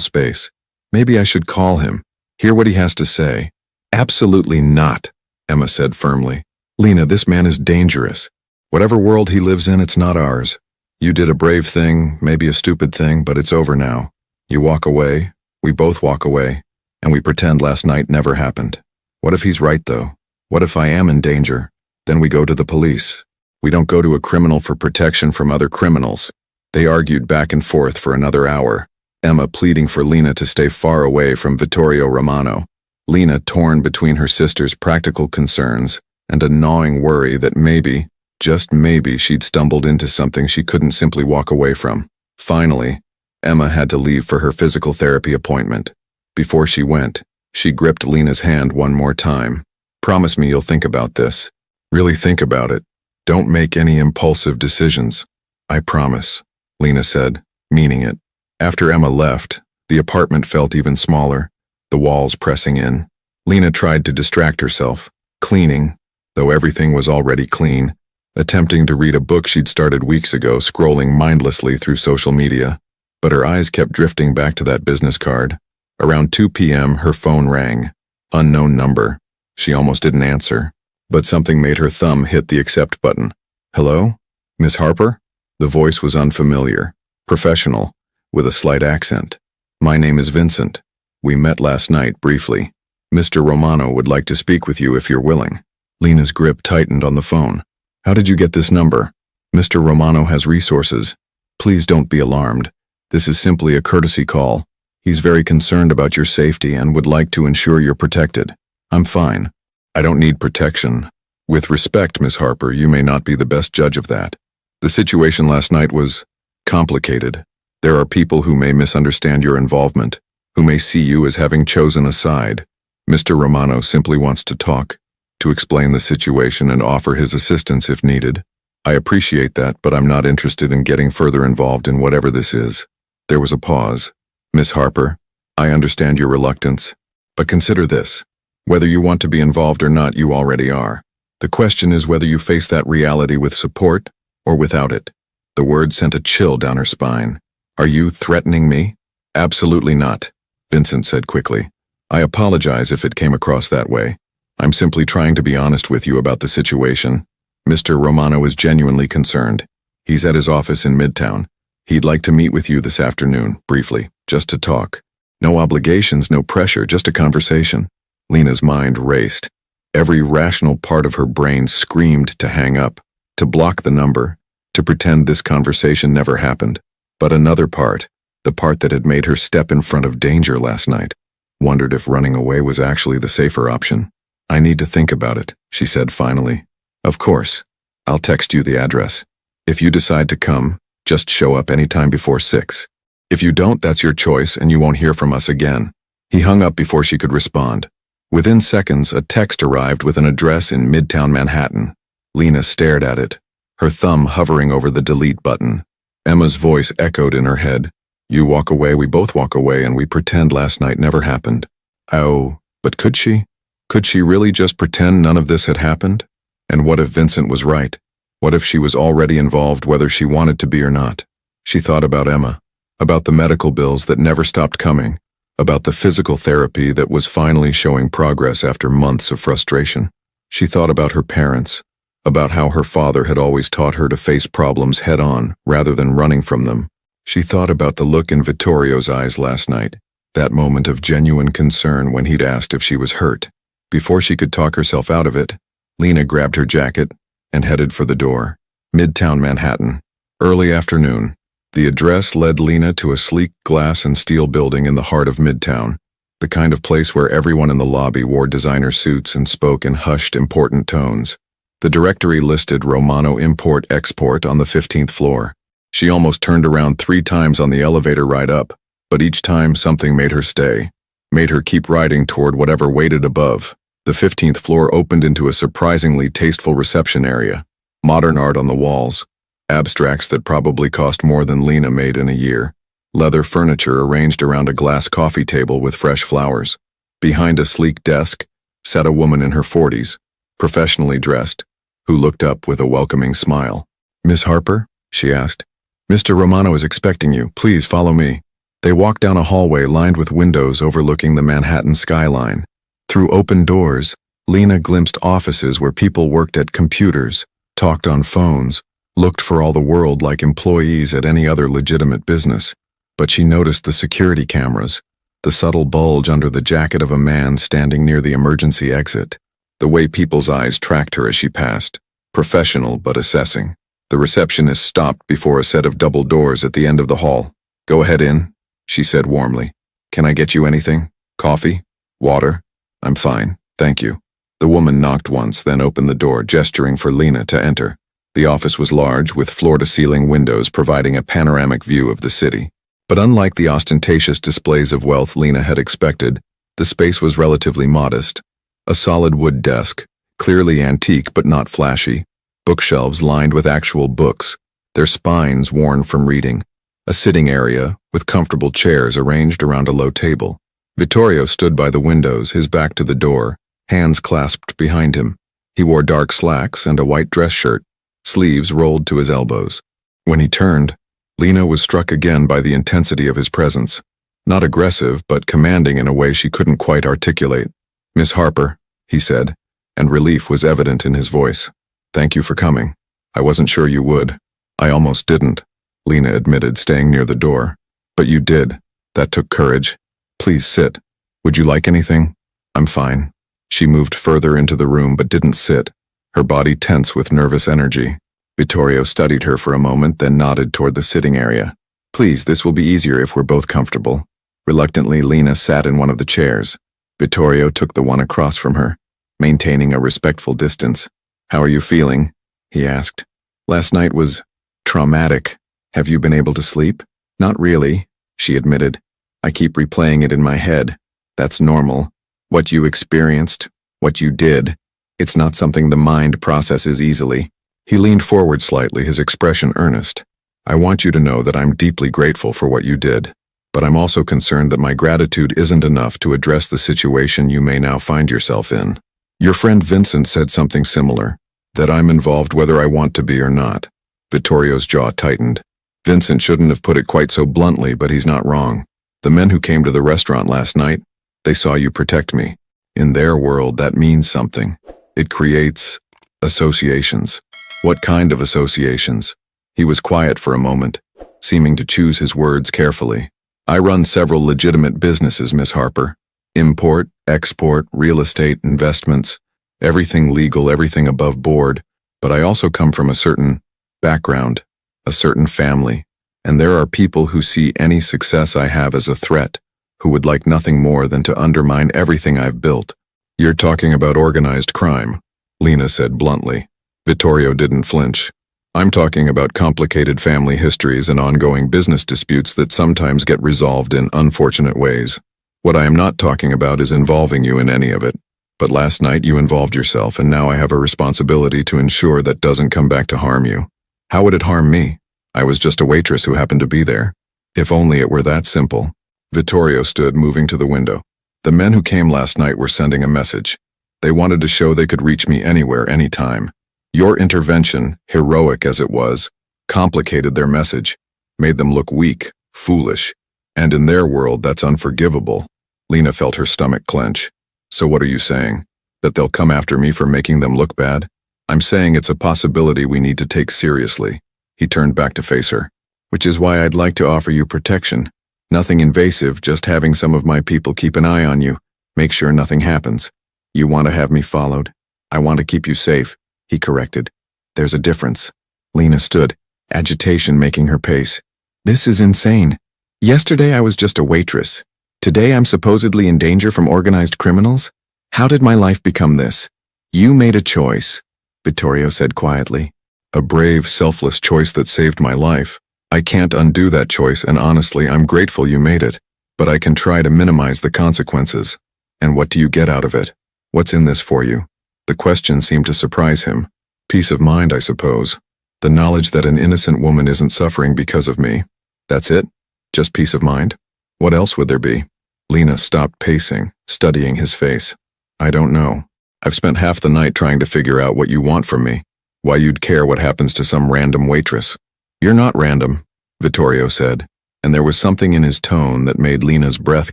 space. "Maybe I should call him, hear what he has to say." "Absolutely not," Emma said firmly. "Lena, this man is dangerous. Whatever world he lives in, it's not ours. You did a brave thing, maybe a stupid thing, but it's over now. You walk away, we both walk away, and we pretend last night never happened. What if he's right, though? What if I am in danger? Then we go to the police. We don't go to a criminal for protection from other criminals. They argued back and forth for another hour, Emma pleading for Lena to stay far away from Vittorio Romano, Lena torn between her sister's practical concerns and a gnawing worry that maybe, just maybe, she'd stumbled into something she couldn't simply walk away from. Finally, Emma had to leave for her physical therapy appointment. Before she went, she gripped Lena's hand one more time. "Promise me you'll think about this. Really think about it. Don't make any impulsive decisions." "I promise," Lena said, meaning it. After Emma left, the apartment felt even smaller, the walls pressing in. Lena tried to distract herself, cleaning, though everything was already clean, attempting to read a book she'd started weeks ago, scrolling mindlessly through social media. But her eyes kept drifting back to that business card. Around 2 p.m., her phone rang. Unknown number. She almost didn't answer, but something made her thumb hit the accept button. "Hello? Miss Harper?" The voice was unfamiliar, professional, with a slight accent. "My name is Vincent. We met last night, briefly. Mr. Romano would like to speak with you if you're willing." Lena's grip tightened on the phone. "How did you get this number?" "Mr. Romano has resources. Please don't be alarmed. This is simply a courtesy call. He's very concerned about your safety and would like to ensure you're protected." "I'm fine. I don't need protection. With respect, Miss Harper, you may not be the best judge of that. The situation last night was complicated. There are people who may misunderstand your involvement, who may see you as having chosen a side. Mr. Romano simply wants to talk, to explain the situation and offer his assistance if needed. I appreciate that, but I'm not interested in getting further involved in whatever this is." There was a pause. "Miss Harper, I understand your reluctance, but consider this. Whether you want to be involved or not, you already are. The question is whether you face that reality with support or without it." The word sent a chill down her spine. "Are you threatening me?" "Absolutely not," Vincent said quickly. "I apologize if it came across that way. I'm simply trying to be honest with you about the situation. Mr. Romano is genuinely concerned. He's at his office in Midtown. He'd like to meet with you this afternoon, briefly, just to talk. No obligations, no pressure, just a conversation." Lena's mind raced. Every rational part of her brain screamed to hang up, to block the number, to pretend this conversation never happened. But another part, the part that had made her step in front of danger last night, wondered if running away was actually the safer option. "I need to think about it," she said finally. "Of course. I'll text you the address. If you decide to come, just show up anytime before 6. If you don't, that's your choice and you won't hear from us again." He hung up before she could respond. Within seconds, a text arrived with an address in Midtown Manhattan. Lena stared at it, her thumb hovering over the delete button. Emma's voice echoed in her head. "You walk away, we both walk away, and we pretend last night never happened." Oh, but could she? Could she really just pretend none of this had happened? And what if Vincent was right? What if she was already involved whether she wanted to be or not? She thought about Emma, about the medical bills that never stopped coming, about the physical therapy that was finally showing progress after months of frustration. She thought about her parents, about how her father had always taught her to face problems head-on rather than running from them. She thought about the look in Vittorio's eyes last night, that moment of genuine concern when he'd asked if she was hurt. Before she could talk herself out of it, Lena grabbed her jacket and headed for the door. Midtown Manhattan. Early afternoon. The address led Lena to a sleek glass and steel building in the heart of Midtown, the kind of place where everyone in the lobby wore designer suits and spoke in hushed, important tones. The directory listed Romano Import-Export on the 15th floor. She almost turned around 3 times on the elevator ride up, but each time something made her stay, made her keep riding toward whatever waited above. The 15th floor opened into a surprisingly tasteful reception area. Modern art on the walls, abstracts that probably cost more than Lena made in a year, leather furniture arranged around a glass coffee table with fresh flowers. Behind a sleek desk sat a woman in her 40s, professionally dressed, who looked up with a welcoming smile. "Miss Harper?" she asked. "Mr. Romano is expecting you. Please follow me." They walked down a hallway lined with windows overlooking the Manhattan skyline. Through open doors, Lena glimpsed offices where people worked at computers, talked on phones, looked for all the world like employees at any other legitimate business. But she noticed the security cameras, the subtle bulge under the jacket of a man standing near the emergency exit. the way people's eyes tracked her as she passed, professional but assessing. The receptionist stopped before a set of double doors at the end of the hall. "Go ahead in," she said warmly. "Can I get you anything? Coffee? Water?" "I'm fine, thank you." The woman knocked once, then opened the door, gesturing for Lena to enter. The office was large, with floor-to-ceiling windows providing a panoramic view of the city. But unlike the ostentatious displays of wealth Lena had expected, the space was relatively modest. A solid wood desk, clearly antique but not flashy. Bookshelves lined with actual books, their spines worn from reading. A sitting area, with comfortable chairs arranged around a low table. Vittorio stood by the windows, his back to the door, hands clasped behind him. He wore dark slacks and a white dress shirt, sleeves rolled to his elbows. When he turned, Lena was struck again by the intensity of his presence. Not aggressive, but commanding in a way she couldn't quite articulate. "Miss Harper," he said, and relief was evident in his voice. "Thank you for coming. I wasn't sure you would." "I almost didn't," Lena admitted, staying near the door. "But you did. That took courage. Please sit. Would you like anything?" "I'm fine." She moved further into the room but didn't sit, her body tense with nervous energy. Vittorio studied her for a moment, then nodded toward the sitting area. "Please, this will be easier if we're both comfortable." Reluctantly, Lena sat in one of the chairs. Vittorio took the one across from her, maintaining a respectful distance. "How are you feeling?" he asked. "Last night was traumatic. Have you been able to sleep?" "Not really," she admitted. "I keep replaying it in my head. That's normal. What you experienced, what you did, it's not something the mind processes easily." He leaned forward slightly, his expression earnest. "I want you to know that I'm deeply grateful for what you did, but I'm also concerned that my gratitude isn't enough to address the situation you may now find yourself in. Your friend Vincent said something similar, that I'm involved whether I want to be or not." Vittorio's jaw tightened. Vincent shouldn't have put it quite so bluntly, but he's not wrong. The men who came to the restaurant last night, they saw you protect me. In their world, that means something. It creates associations. What kind of associations? He was quiet for a moment, seeming to choose his words carefully. "I run several legitimate businesses, Miss Harper. Import, export, real estate, investments, everything legal, everything above board. But I also come from a certain background, a certain family, and there are people who see any success I have as a threat, who would like nothing more than to undermine everything I've built." "You're talking about organized crime," Lena said bluntly. Vittorio didn't flinch. "I'm talking about complicated family histories and ongoing business disputes that sometimes get resolved in unfortunate ways. What I am not talking about is involving you in any of it. But last night you involved yourself, and now I have a responsibility to ensure that doesn't come back to harm you." "How would it harm me? I was just a waitress who happened to be there." "If only it were that simple." Vittorio stood, moving to the window. "The men who came last night were sending a message. They wanted to show they could reach me anywhere, anytime. Your intervention, heroic as it was, complicated their message, made them look weak, foolish. And in their world, that's unforgivable." Lena felt her stomach clench. "So what are you saying? That they'll come after me for making them look bad?" "I'm saying it's a possibility we need to take seriously." He turned back to face her. "Which is why I'd like to offer you protection. Nothing invasive, just having some of my people keep an eye on you, make sure nothing happens." "You want to have me followed?" "I want to keep you safe," he corrected. "There's a difference." Lena stood, agitation making her pace. "This is insane. Yesterday I was just a waitress. Today I'm supposedly in danger from organized criminals? How did my life become this?" "You made a choice," Vittorio said quietly. "A brave, selfless choice that saved my life. I can't undo that choice, and honestly, I'm grateful you made it. But I can try to minimize the consequences. And what do you get out of it? What's in this for you?" The question seemed to surprise him. "Peace of mind, I suppose. The knowledge that an innocent woman isn't suffering because of me. That's it? Just peace of mind? What else would there be?" Lena stopped pacing, studying his face. "I don't know. I've spent half the night trying to figure out what you want from me. Why you'd care what happens to some random waitress." "You're not random," Vittorio said, and there was something in his tone that made Lena's breath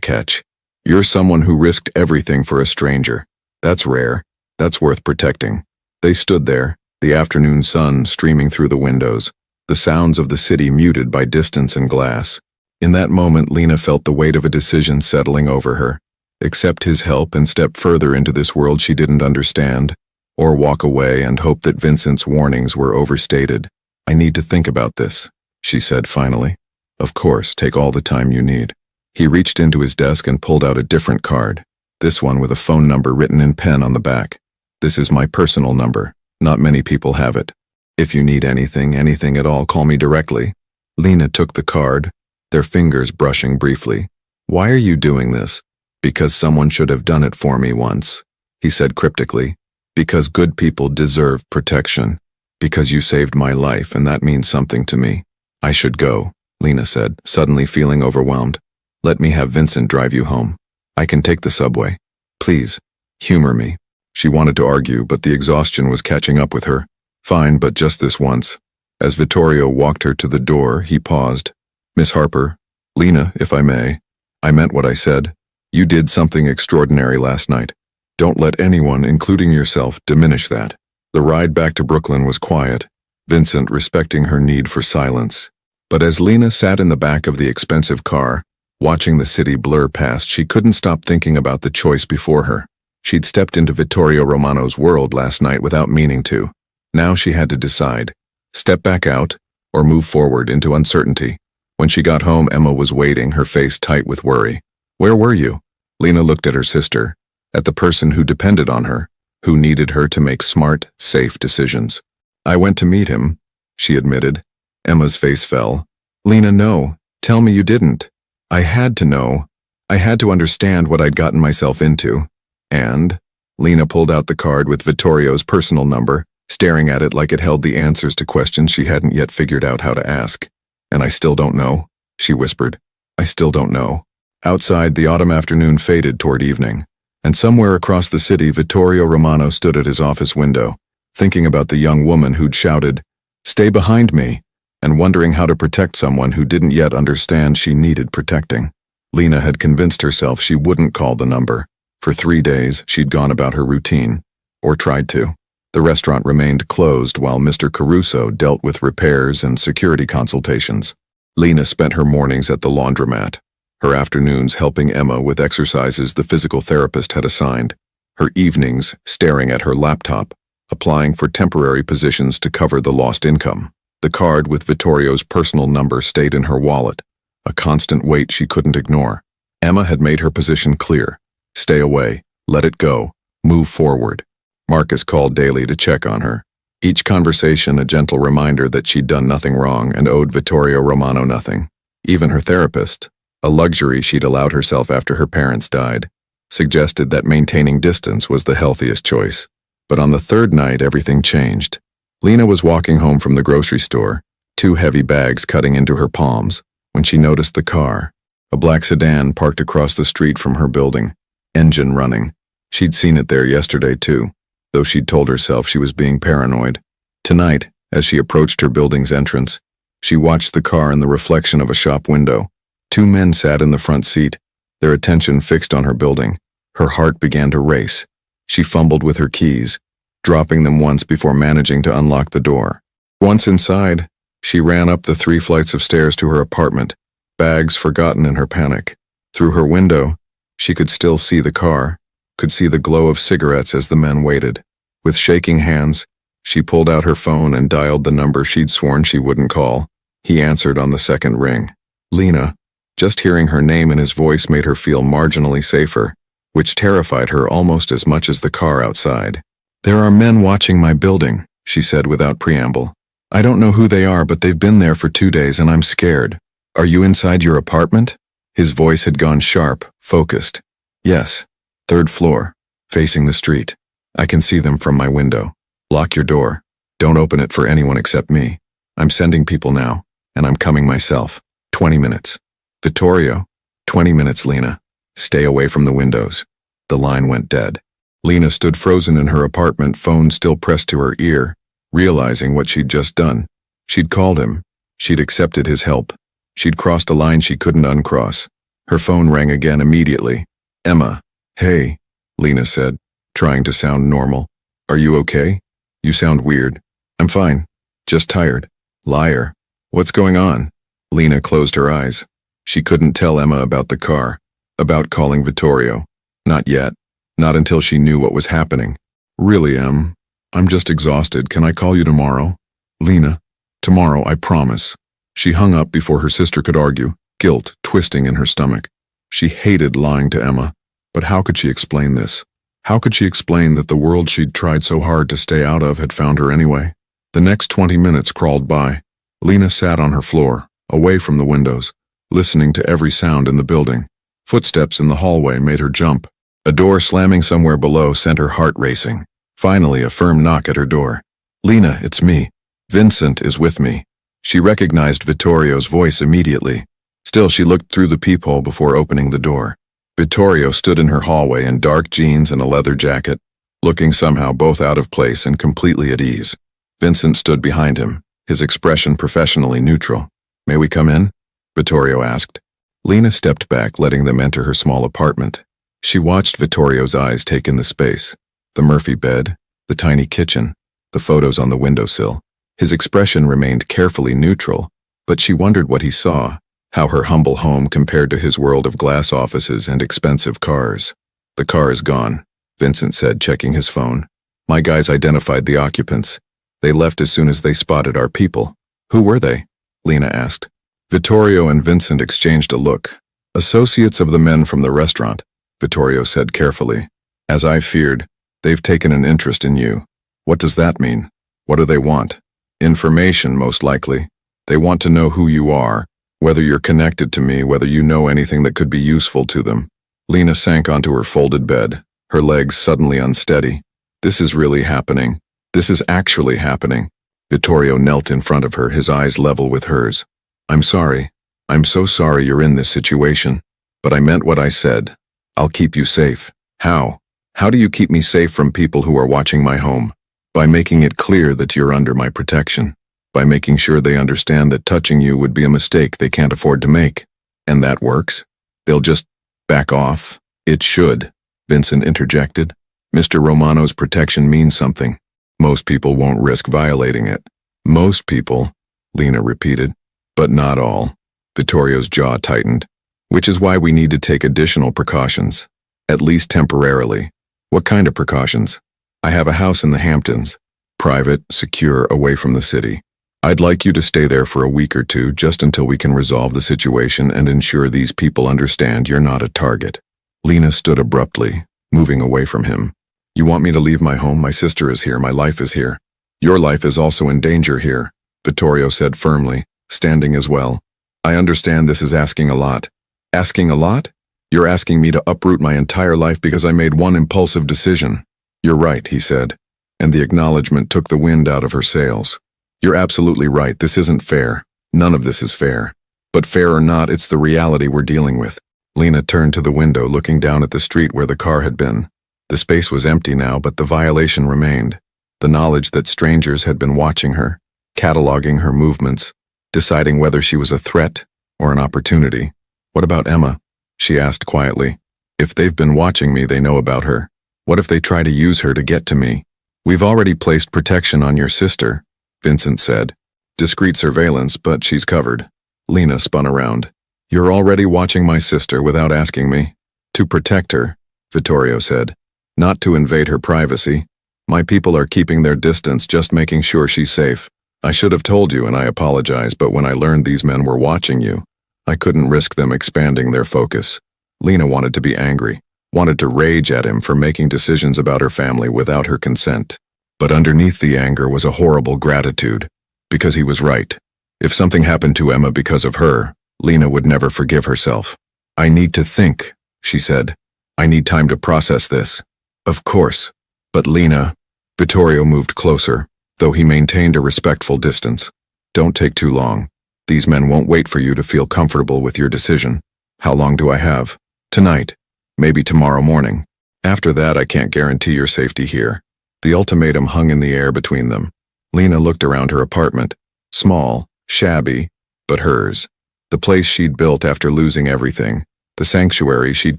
catch. "You're someone who risked everything for a stranger. That's rare. That's worth protecting." They stood there, the afternoon sun streaming through the windows, the sounds of the city muted by distance and glass. In that moment, Lena felt the weight of a decision settling over her. Accept his help and step further into this world she didn't understand, or walk away and hope that Vincent's warnings were overstated. I need to think about this, she said finally. Of course, take all the time you need. He reached into his desk and pulled out a different card, this one with a phone number written in pen on the back. This is my personal number. Not many people have it. If you need anything at all, call me directly. Lena took the card, their fingers brushing briefly. Why are you doing this? Because someone should have done it for me once, he said cryptically. Because good people deserve protection. Because you saved my life and that means something to me. I should go, Lena said, suddenly feeling overwhelmed. Let me have Vincent drive you home. I can take the subway. Please, humor me. She wanted to argue, but the exhaustion was catching up with her. Fine, but just this once. As Vittorio walked her to the door, he paused. Miss Harper, Lena, if I may. I meant what I said. You did something extraordinary last night. Don't let anyone, including yourself, diminish that. The ride back to Brooklyn was quiet, Vincent respecting her need for silence. But as Lena sat in the back of the expensive car, watching the city blur past, she couldn't stop thinking about the choice before her. She'd stepped into Vittorio Romano's world last night without meaning to. Now she had to decide. Step back out, or move forward into uncertainty. When she got home, Emma was waiting, her face tight with worry. Where were you? Lena looked at her sister, at the person who depended on her, who needed her to make smart, safe decisions. I went to meet him, she admitted. Emma's face fell. Lena, no. Tell me you didn't. I had to know. I had to understand what I'd gotten myself into. And? Lena pulled out the card with Vittorio's personal number, staring at it like it held the answers to questions she hadn't yet figured out how to ask. And I still don't know, she whispered. I still don't know. Outside, the autumn afternoon faded toward evening, and somewhere across the city, Vittorio Romano stood at his office window, thinking about the young woman who'd shouted, "Stay behind me," and wondering how to protect someone who didn't yet understand she needed protecting. Lena had convinced herself she wouldn't call the number. For 3 days, she'd gone about her routine, or tried to. The restaurant remained closed while Mr. Caruso dealt with repairs and security consultations. Lena spent her mornings at the laundromat, her afternoons helping Emma with exercises the physical therapist had assigned, her evenings staring at her laptop, applying for temporary positions to cover the lost income. The card with Vittorio's personal number stayed in her wallet, a constant weight she couldn't ignore. Emma had made her position clear. Stay away, let it go, move forward. Marcus called daily to check on her. Each conversation a gentle reminder that she'd done nothing wrong and owed Vittorio Romano nothing. Even her therapist, a luxury she'd allowed herself after her parents died, suggested that maintaining distance was the healthiest choice. But on the third night, everything changed. Lena was walking home from the grocery store, 2 heavy bags cutting into her palms, when she noticed the car, a black sedan parked across the street from her building, engine running. She'd seen it there yesterday too, though she'd told herself she was being paranoid. Tonight, as she approached her building's entrance, she watched the car in the reflection of a shop window. 2 men sat in the front seat, their attention fixed on her building. Her heart began to race. She fumbled with her keys, dropping them once before managing to unlock the door. Once inside, she ran up the 3 flights of stairs to her apartment, bags forgotten in her panic. Through her window, she could still see the car, could see the glow of cigarettes as the men waited. With shaking hands, she pulled out her phone and dialed the number she'd sworn she wouldn't call. He answered on the second ring. Lena. Just hearing her name and his voice made her feel marginally safer, which terrified her almost as much as the car outside. There are men watching my building, she said without preamble. I don't know who they are, but they've been there for 2 days and I'm scared. Are you inside your apartment? His voice had gone sharp, focused. Yes. 3rd floor, facing the street. I can see them from my window. Lock your door. Don't open it for anyone except me. I'm sending people now, and I'm coming myself. 20 minutes. Vittorio. 20 minutes, Lena. Stay away from the windows. The line went dead. Lena stood frozen in her apartment, phone still pressed to her ear, realizing what she'd just done. She'd called him. She'd accepted his help. She'd crossed a line she couldn't uncross. Her phone rang again immediately. Emma. Hey, Lena said, trying to sound normal. Are you okay? You sound weird. I'm fine. Just tired. Liar. What's going on? Lena closed her eyes. She couldn't tell Emma about the car, about calling Vittorio. Not yet. Not until she knew what was happening. Really, Em? I'm just exhausted. Can I call you tomorrow? Lena, tomorrow, I promise. She hung up before her sister could argue, guilt twisting in her stomach. She hated lying to Emma, but how could she explain this? How could she explain that the world she'd tried so hard to stay out of had found her anyway? The next 20 minutes crawled by. Lena sat on her floor, away from the windows, listening to every sound in the building. Footsteps in the hallway made her jump. A door slamming somewhere below sent her heart racing. Finally, a firm knock at her door. Lena, it's me. Vincent is with me. She recognized Vittorio's voice immediately. Still, she looked through the peephole before opening the door. Vittorio stood in her hallway in dark jeans and a leather jacket, looking somehow both out of place and completely at ease. Vincent stood behind him, his expression professionally neutral. May we come in? Vittorio asked. Lena stepped back, letting them enter her small apartment. She watched Vittorio's eyes take in the space, the Murphy bed, the tiny kitchen, the photos on the windowsill. His expression remained carefully neutral, but she wondered what he saw, how her humble home compared to his world of glass offices and expensive cars. The car is gone, Vincent said, checking his phone. My guys identified the occupants. They left as soon as they spotted our people. Who were they? Lena asked. Vittorio and Vincent exchanged a look. Associates of the men from the restaurant, Vittorio said carefully. As I feared, they've taken an interest in you. What does that mean? What do they want? Information, most likely. They want to know who you are, whether you're connected to me, whether you know anything that could be useful to them. Lena sank onto her folded bed, her legs suddenly unsteady. This is really happening. This is actually happening. Vittorio knelt in front of her, his eyes level with hers. I'm sorry. I'm so sorry you're in this situation. But I meant what I said. I'll keep you safe. How? How do you keep me safe from people who are watching my home? By making it clear that you're under my protection. By making sure they understand that touching you would be a mistake they can't afford to make. And that works? They'll just back off? It should, Vincent interjected. Mr. Romano's protection means something. Most people won't risk violating it. Most people, Lena repeated. But not all. Vittorio's jaw tightened. Which is why we need to take additional precautions. At least temporarily. What kind of precautions? I have a house in the Hamptons. Private, secure, away from the city. I'd like you to stay there for a week or two just until we can resolve the situation and ensure these people understand you're not a target. Lena stood abruptly, moving away from him. You want me to leave my home? My sister is here. My life is here. Your life is also in danger here, Vittorio said firmly, standing as well. I understand this is asking a lot. Asking a lot? You're asking me to uproot my entire life because I made one impulsive decision. You're right, he said, and the acknowledgement took the wind out of her sails. You're absolutely right. This isn't fair. None of this is fair. But fair or not, it's the reality we're dealing with. Lena turned to the window, looking down at the street where the car had been. The space was empty now, but the violation remained. The knowledge that strangers had been watching her, cataloging her movements, deciding whether she was a threat or an opportunity. What about Emma? She asked quietly. If they've been watching me, they know about her. What if they try to use her to get to me? We've already placed protection on your sister, Vincent said. Discreet surveillance, but she's covered. Lena spun around. You're already watching my sister without asking me. To protect her, Vittorio said. Not to invade her privacy. My people are keeping their distance, just making sure she's safe. I should have told you, and I apologize, but when I learned these men were watching you, I couldn't risk them expanding their focus. Lena wanted to be angry, wanted to rage at him for making decisions about her family without her consent. But underneath the anger was a horrible gratitude, because he was right. If something happened to Emma because of her, Lena would never forgive herself. I need to think, she said. I need time to process this. Of course. But Lena, Vittorio moved closer, though he maintained a respectful distance. Don't take too long. These men won't wait for you to feel comfortable with your decision. How long do I have? Tonight. Maybe tomorrow morning. After that, I can't guarantee your safety here. The ultimatum hung in the air between them. Lena looked around her apartment. Small, shabby, but hers. The place she'd built after losing everything. The sanctuary she'd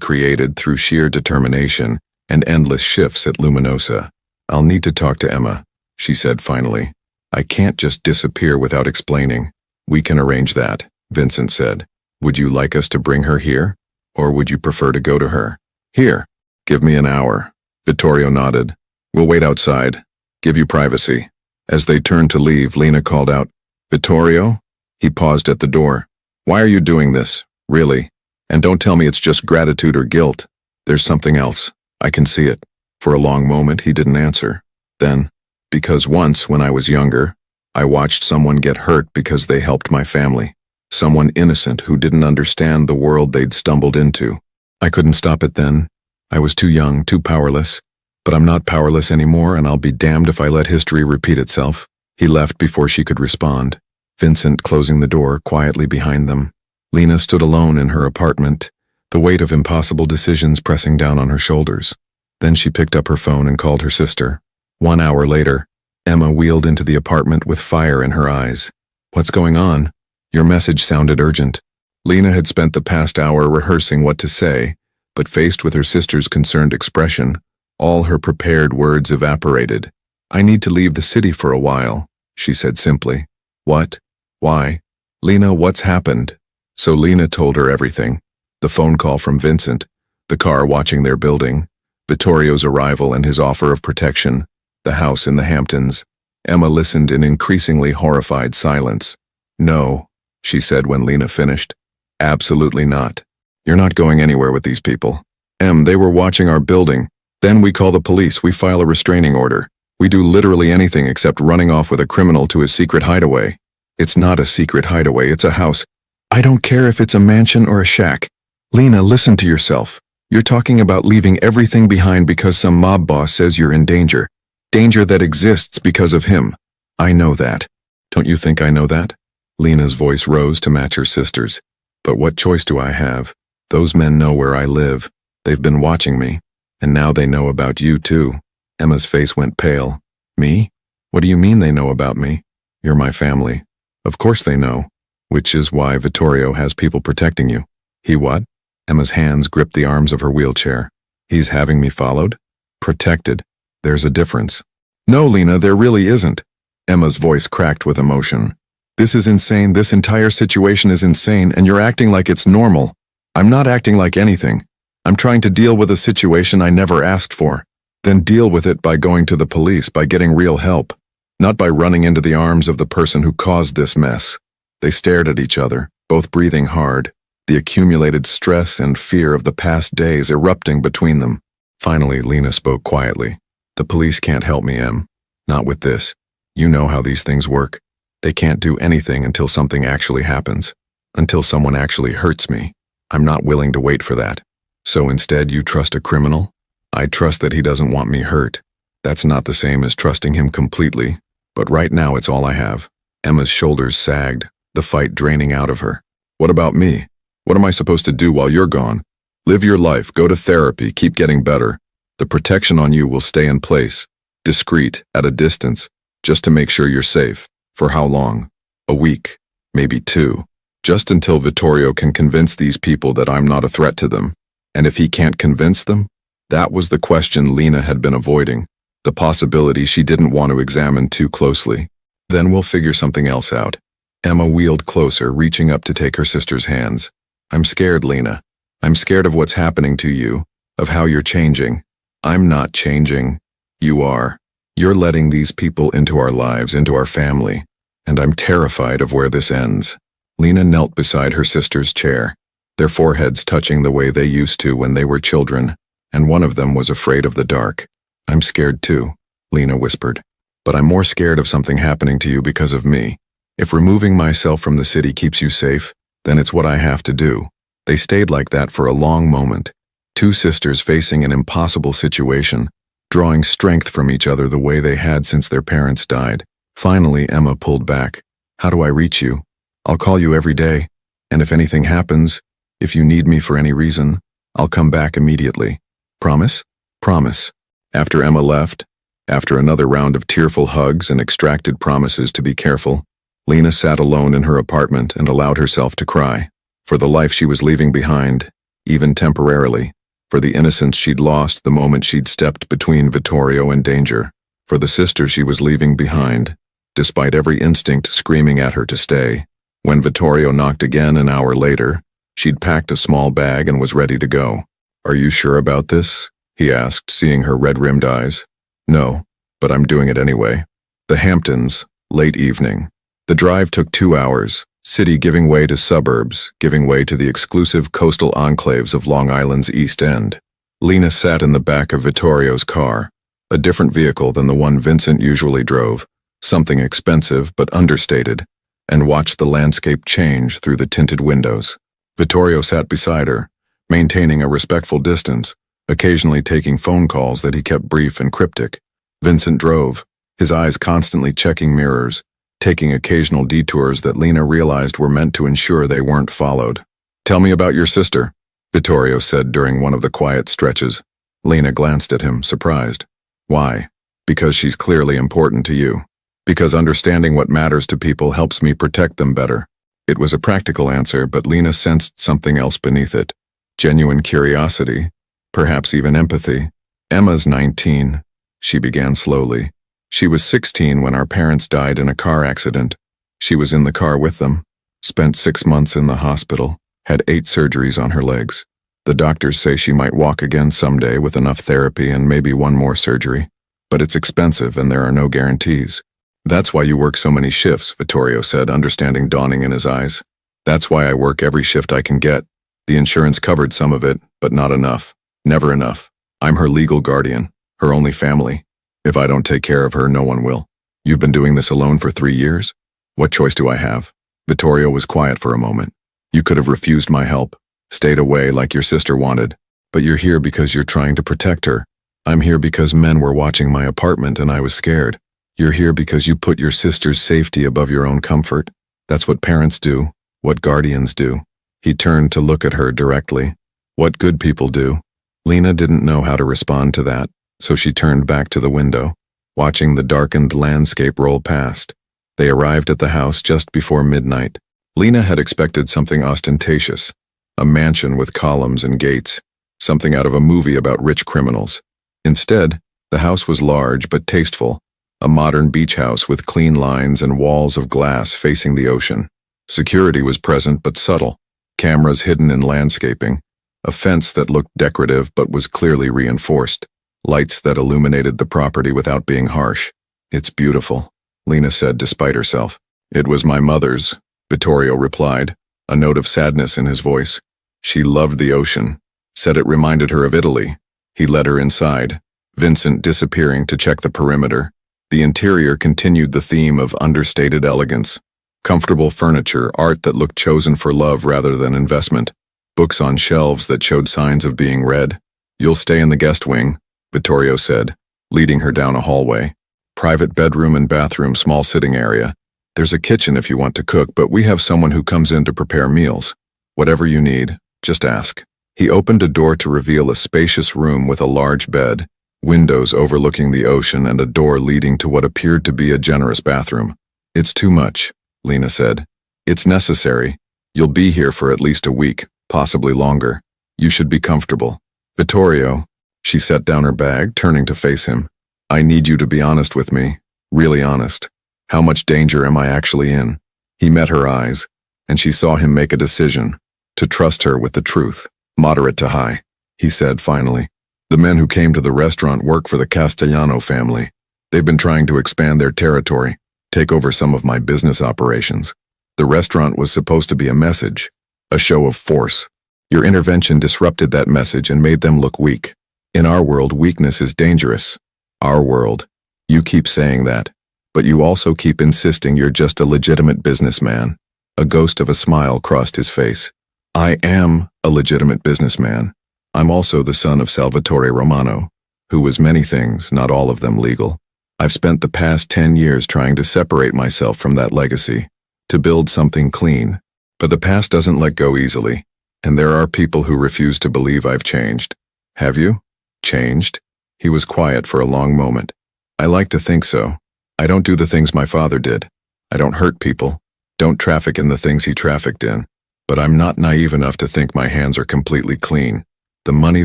created through sheer determination and endless shifts at Luminosa. I'll need to talk to Emma, she said finally. I can't just disappear without explaining. We can arrange that, Vincent said. Would you like us to bring her here? Or would you prefer to go to her? Here. Give me an hour. Vittorio nodded. We'll wait outside. Give you privacy. As they turned to leave, Lena called out, Vittorio? He paused at the door. Why are you doing this? Really? And don't tell me it's just gratitude or guilt. There's something else. I can see it. For a long moment, he didn't answer. Then, because once, when I was younger, I watched someone get hurt because they helped my family. Someone innocent who didn't understand the world they'd stumbled into. I couldn't stop it then. I was too young, too powerless. But I'm not powerless anymore, and I'll be damned if I let history repeat itself. He left before she could respond, Vincent closing the door quietly behind them. Lena stood alone in her apartment, the weight of impossible decisions pressing down on her shoulders. Then she picked up her phone and called her sister. 1 hour later, Emma wheeled into the apartment with fire in her eyes. What's going on? Your message sounded urgent. Lena had spent the past hour rehearsing what to say, but faced with her sister's concerned expression, all her prepared words evaporated. I need to leave the city for a while, she said simply. What? Why? Lena, what's happened? So Lena told her everything. The phone call from Vincent, the car watching their building, Vittorio's arrival and his offer of protection, the house in the Hamptons. Emma listened in increasingly horrified silence. No, she said when Lena finished. Absolutely not. You're not going anywhere with these people. They were watching our building. Then we call the police, we file a restraining order. We do literally anything except running off with a criminal to his secret hideaway. It's not a secret hideaway, it's a house. I don't care if it's a mansion or a shack. Lena, listen to yourself. You're talking about leaving everything behind because some mob boss says you're in danger. Danger that exists because of him. I know that. Don't you think I know that? Lena's voice rose to match her sister's. But what choice do I have? Those men know where I live. They've been watching me. And now they know about you too. Emma's face went pale. Me? What do you mean they know about me? You're my family. Of course they know. Which is why Vittorio has people protecting you. He what? Emma's hands gripped the arms of her wheelchair. He's having me followed? Protected. There's a difference. No, Lena, there really isn't. Emma's voice cracked with emotion. This is insane. This entire situation is insane, and you're acting like it's normal. I'm not acting like anything. I'm trying to deal with a situation I never asked for. Then deal with it by going to the police, by getting real help. Not by running into the arms of the person who caused this mess. They stared at each other, both breathing hard, the accumulated stress and fear of the past days erupting between them. Finally, Lena spoke quietly. The police can't help me, Em. Not with this. You know how these things work. They can't do anything until something actually happens. Until someone actually hurts me. I'm not willing to wait for that. So instead you trust a criminal? I trust that he doesn't want me hurt. That's not the same as trusting him completely. But right now it's all I have. Emma's shoulders sagged, the fight draining out of her. What about me? What am I supposed to do while you're gone? Live your life, go to therapy, keep getting better. The protection on you will stay in place, discreet, at a distance, just to make sure you're safe. For how long? A week, maybe 2. Just until Vittorio can convince these people that I'm not a threat to them. And if he can't convince them? That was the question Lena had been avoiding, the possibility she didn't want to examine too closely. Then we'll figure something else out. Emma wheeled closer, reaching up to take her sister's hands. I'm scared, Lena. I'm scared of what's happening to you, of how you're changing. I'm not changing. You are. You're letting these people into our lives, into our family. And I'm terrified of where this ends. Lena knelt beside her sister's chair, their foreheads touching the way they used to when they were children, and one of them was afraid of the dark. I'm scared too, Lena whispered. But I'm more scared of something happening to you because of me. If removing myself from the city keeps you safe, then it's what I have to do. They stayed like that for a long moment, 2 sisters facing an impossible situation, drawing strength from each other the way they had since their parents died. Finally, Emma pulled back. How do I reach you? I'll call you every day, and if anything happens, if you need me for any reason, I'll come back immediately. Promise? Promise. After Emma left, after another round of tearful hugs and extracted promises to be careful, Lena sat alone in her apartment and allowed herself to cry. For the life she was leaving behind, even temporarily. For the innocence she'd lost the moment she'd stepped between Vittorio and danger. For the sister she was leaving behind, despite every instinct screaming at her to stay. When Vittorio knocked again an hour later, she'd packed a small bag and was ready to go. Are you sure about this? he asked, seeing her red-rimmed eyes. No, but I'm doing it anyway. The Hamptons, late evening. The drive took 2 hours, city giving way to suburbs, giving way to the exclusive coastal enclaves of Long Island's East End. Lena sat in the back of Vittorio's car, a different vehicle than the one Vincent usually drove, something expensive but understated, and watched the landscape change through the tinted windows. Vittorio sat beside her, maintaining a respectful distance, occasionally taking phone calls that he kept brief and cryptic. Vincent drove, his eyes constantly checking mirrors, taking occasional detours that Lena realized were meant to ensure they weren't followed. "Tell me about your sister," Vittorio said during one of the quiet stretches. Lena glanced at him, surprised. "Why?" "Because she's clearly important to you. Because understanding what matters to people helps me protect them better." It was a practical answer, but Lena sensed something else beneath it. Genuine curiosity, perhaps even empathy. "Emma's 19, she began slowly. "She was 16 when our parents died in a car accident. She was in the car with them, spent 6 months in the hospital, had 8 surgeries on her legs. The doctors say she might walk again someday with enough therapy and maybe one more surgery. But it's expensive and there are no guarantees." "That's why you work so many shifts," Vittorio said, understanding dawning in his eyes. "That's why I work every shift I can get. The insurance covered some of it, but not enough. Never enough. I'm her legal guardian, her only family. If I don't take care of her, no one will." "You've been doing this alone for 3 years? What choice do I have?" Vittorio was quiet for a moment. "You could have refused my help, stayed away like your sister wanted. But you're here because you're trying to protect her. I'm here because men were watching my apartment and I was scared. You're here because you put your sister's safety above your own comfort. That's what parents do, what guardians do." He turned to look at her directly. "What good people do." Lena didn't know how to respond to that, so she turned back to the window, watching the darkened landscape roll past. They arrived at the house just before midnight. Lena had expected something ostentatious, a mansion with columns and gates, something out of a movie about rich criminals. Instead, the house was large but tasteful, a modern beach house with clean lines and walls of glass facing the ocean. Security was present but subtle, cameras hidden in landscaping, a fence that looked decorative but was clearly reinforced, lights that illuminated the property without being harsh. "It's beautiful," Lena said despite herself. "It was my mother's," Vittorio replied, a note of sadness in his voice. "She loved the ocean, said it reminded her of Italy." He led her inside, Vincent disappearing to check the perimeter. The interior continued the theme of understated elegance. Comfortable furniture, art that looked chosen for love rather than investment, books on shelves that showed signs of being read. "You'll stay in the guest wing," Vittorio said, leading her down a hallway. "Private bedroom and bathroom, small sitting area. There's a kitchen if you want to cook, but we have someone who comes in to prepare meals. Whatever you need, just ask." He opened a door to reveal a spacious room with a large bed, windows overlooking the ocean and a door leading to what appeared to be a generous bathroom. "It's too much," Lena said. "It's necessary. You'll be here for at least a week, possibly longer. You should be comfortable." "Vittorio," she set down her bag, turning to face him. "I need you to be honest with me, really honest. How much danger am I actually in?" He met her eyes, and she saw him make a decision, to trust her with the truth. "Moderate to high," he said finally. "The men who came to the restaurant work for the Castellano family. They've been trying to expand their territory, take over some of my business operations. The restaurant was supposed to be a message, a show of force. Your intervention disrupted that message and made them look weak. In our world, weakness is dangerous. Our world. You keep saying that, but you also keep insisting you're just a legitimate businessman." A ghost of a smile crossed his face. "I am a legitimate businessman. I'm also the son of Salvatore Romano, who was many things, not all of them legal. I've spent the past 10 years trying to separate myself from that legacy, to build something clean. But the past doesn't let go easily, and there are people who refuse to believe I've changed." "Have you? Changed?" He was quiet for a long moment. "I like to think so. I don't do the things my father did. I don't hurt people, don't traffic in the things he trafficked in. But I'm not naive enough to think my hands are completely clean. The money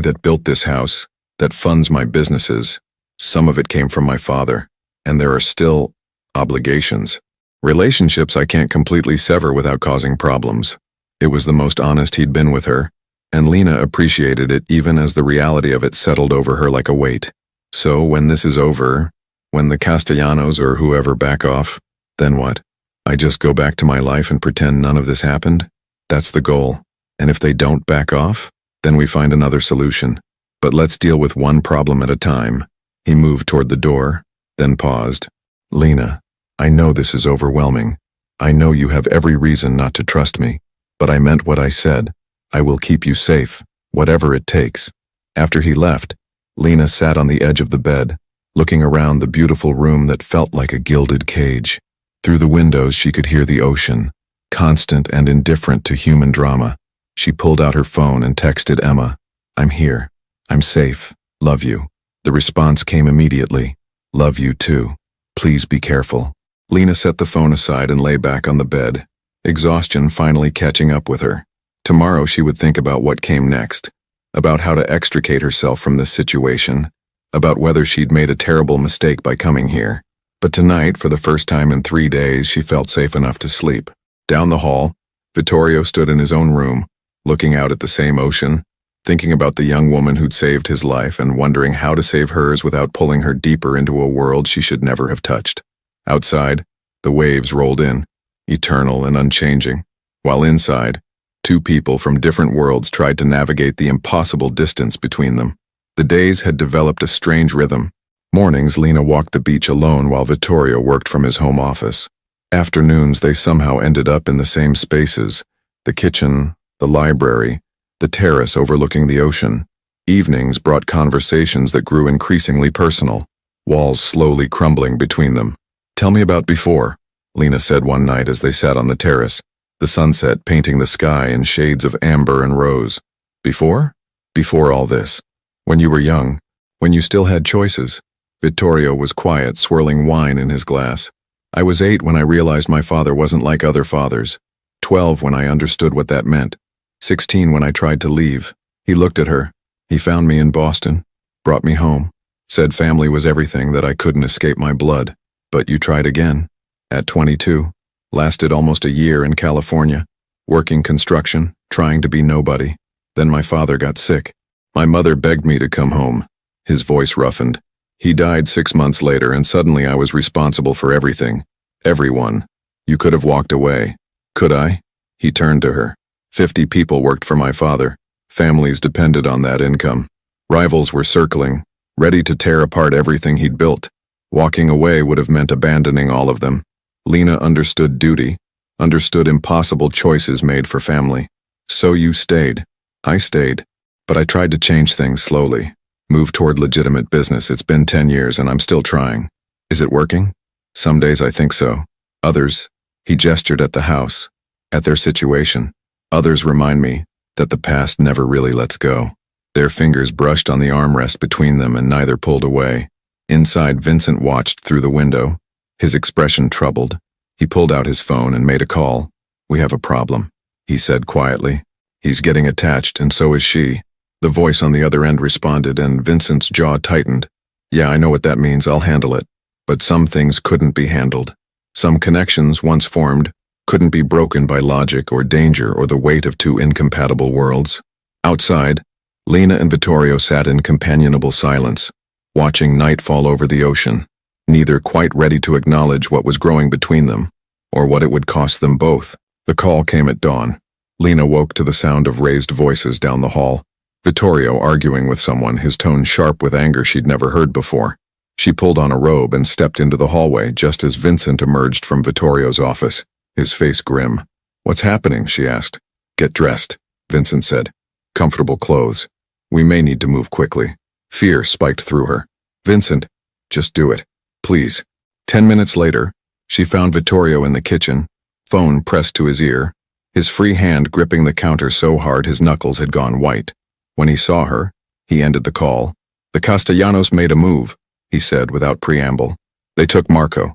that built this house, that funds my businesses, some of it came from my father, and there are still obligations. Relationships I can't completely sever without causing problems." It was the most honest he'd been with her, and Lena appreciated it even as the reality of it settled over her like a weight. So when this is over, when the Castellanos or whoever back off, then what? I just go back to my life and pretend none of this happened? That's the goal. And if they don't back off, then we find another solution. But let's deal with one problem at a time. He moved toward the door, then paused. Lena, I know this is overwhelming. I know you have every reason not to trust me, but I meant what I said. I will keep you safe, whatever it takes. After he left, Lena sat on the edge of the bed, looking around the beautiful room that felt like a gilded cage. Through the windows she could hear the ocean, constant and indifferent to human drama. She pulled out her phone and texted Emma, I'm here. I'm safe. Love you. The response came immediately. Love you too. Please be careful. Lena set the phone aside and lay back on the bed, exhaustion finally catching up with her. Tomorrow she would think about what came next, about how to extricate herself from this situation, about whether she'd made a terrible mistake by coming here. But tonight, for the first time in 3 days, she felt safe enough to sleep. Down the hall, Vittorio stood in his own room, looking out at the same ocean, thinking about the young woman who'd saved his life and wondering how to save hers without pulling her deeper into a world she should never have touched. Outside, the waves rolled in, eternal and unchanging, while inside, two people from different worlds tried to navigate the impossible distance between them. The days had developed a strange rhythm. Mornings, Lena walked the beach alone while Vittorio worked from his home office. Afternoons, they somehow ended up in the same spaces, the kitchen, the library, the terrace overlooking the ocean. Evenings brought conversations that grew increasingly personal, walls slowly crumbling between them. Tell me about before, Lena said one night as they sat on the terrace, the sunset painting the sky in shades of amber and rose. Before? Before all this. When you were young, when you still had choices. Vittorio was quiet, swirling wine in his glass. I was 8 when I realized my father wasn't like other fathers. 12 when I understood what that meant. 16 when I tried to leave. He looked at her. He found me in Boston, brought me home, said family was everything, that I couldn't escape my blood. But you tried again. At 22. Lasted almost a year in California, working construction, trying to be nobody. Then my father got sick. My mother begged me to come home. His voice roughened. He died 6 months later, and suddenly I was responsible for everything. Everyone. You could have walked away. Could I? He turned to her. 50 people worked for my father. Families depended on that income. Rivals were circling, ready to tear apart everything he'd built. Walking away would have meant abandoning all of them. Lena understood duty, understood impossible choices made for family. So you stayed. I stayed. But I tried to change things slowly. Move toward legitimate business. It's been 10 years and I'm still trying. Is it working? Some days I think so. Others, he gestured at the house, at their situation. Others remind me that the past never really lets go. Their fingers brushed on the armrest between them and neither pulled away. Inside, Vincent watched through the window, his expression troubled. He pulled out his phone and made a call. We have a problem, he said quietly. He's getting attached, and so is she. The voice on the other end responded, and Vincent's jaw tightened. Yeah, I know what that means. I'll handle it. But some things couldn't be handled. Some connections, once formed, couldn't be broken by logic or danger or the weight of two incompatible worlds. Outside, Lena and Vittorio sat in companionable silence, watching night fall over the ocean, neither quite ready to acknowledge what was growing between them, or what it would cost them both. The call came at dawn. Lena woke to the sound of raised voices down the hall. Vittorio arguing with someone, his tone sharp with anger she'd never heard before. She pulled on a robe and stepped into the hallway just as Vincent emerged from Vittorio's office, his face grim. What's happening? She asked. Get dressed, Vincent said. Comfortable clothes. We may need to move quickly. Fear spiked through her. Vincent, just do it, please. 10 minutes later, she found Vittorio in the kitchen, phone pressed to his ear, his free hand gripping the counter so hard his knuckles had gone white. When he saw her, he ended the call. The Castellanos made a move, he said without preamble. They took Marco,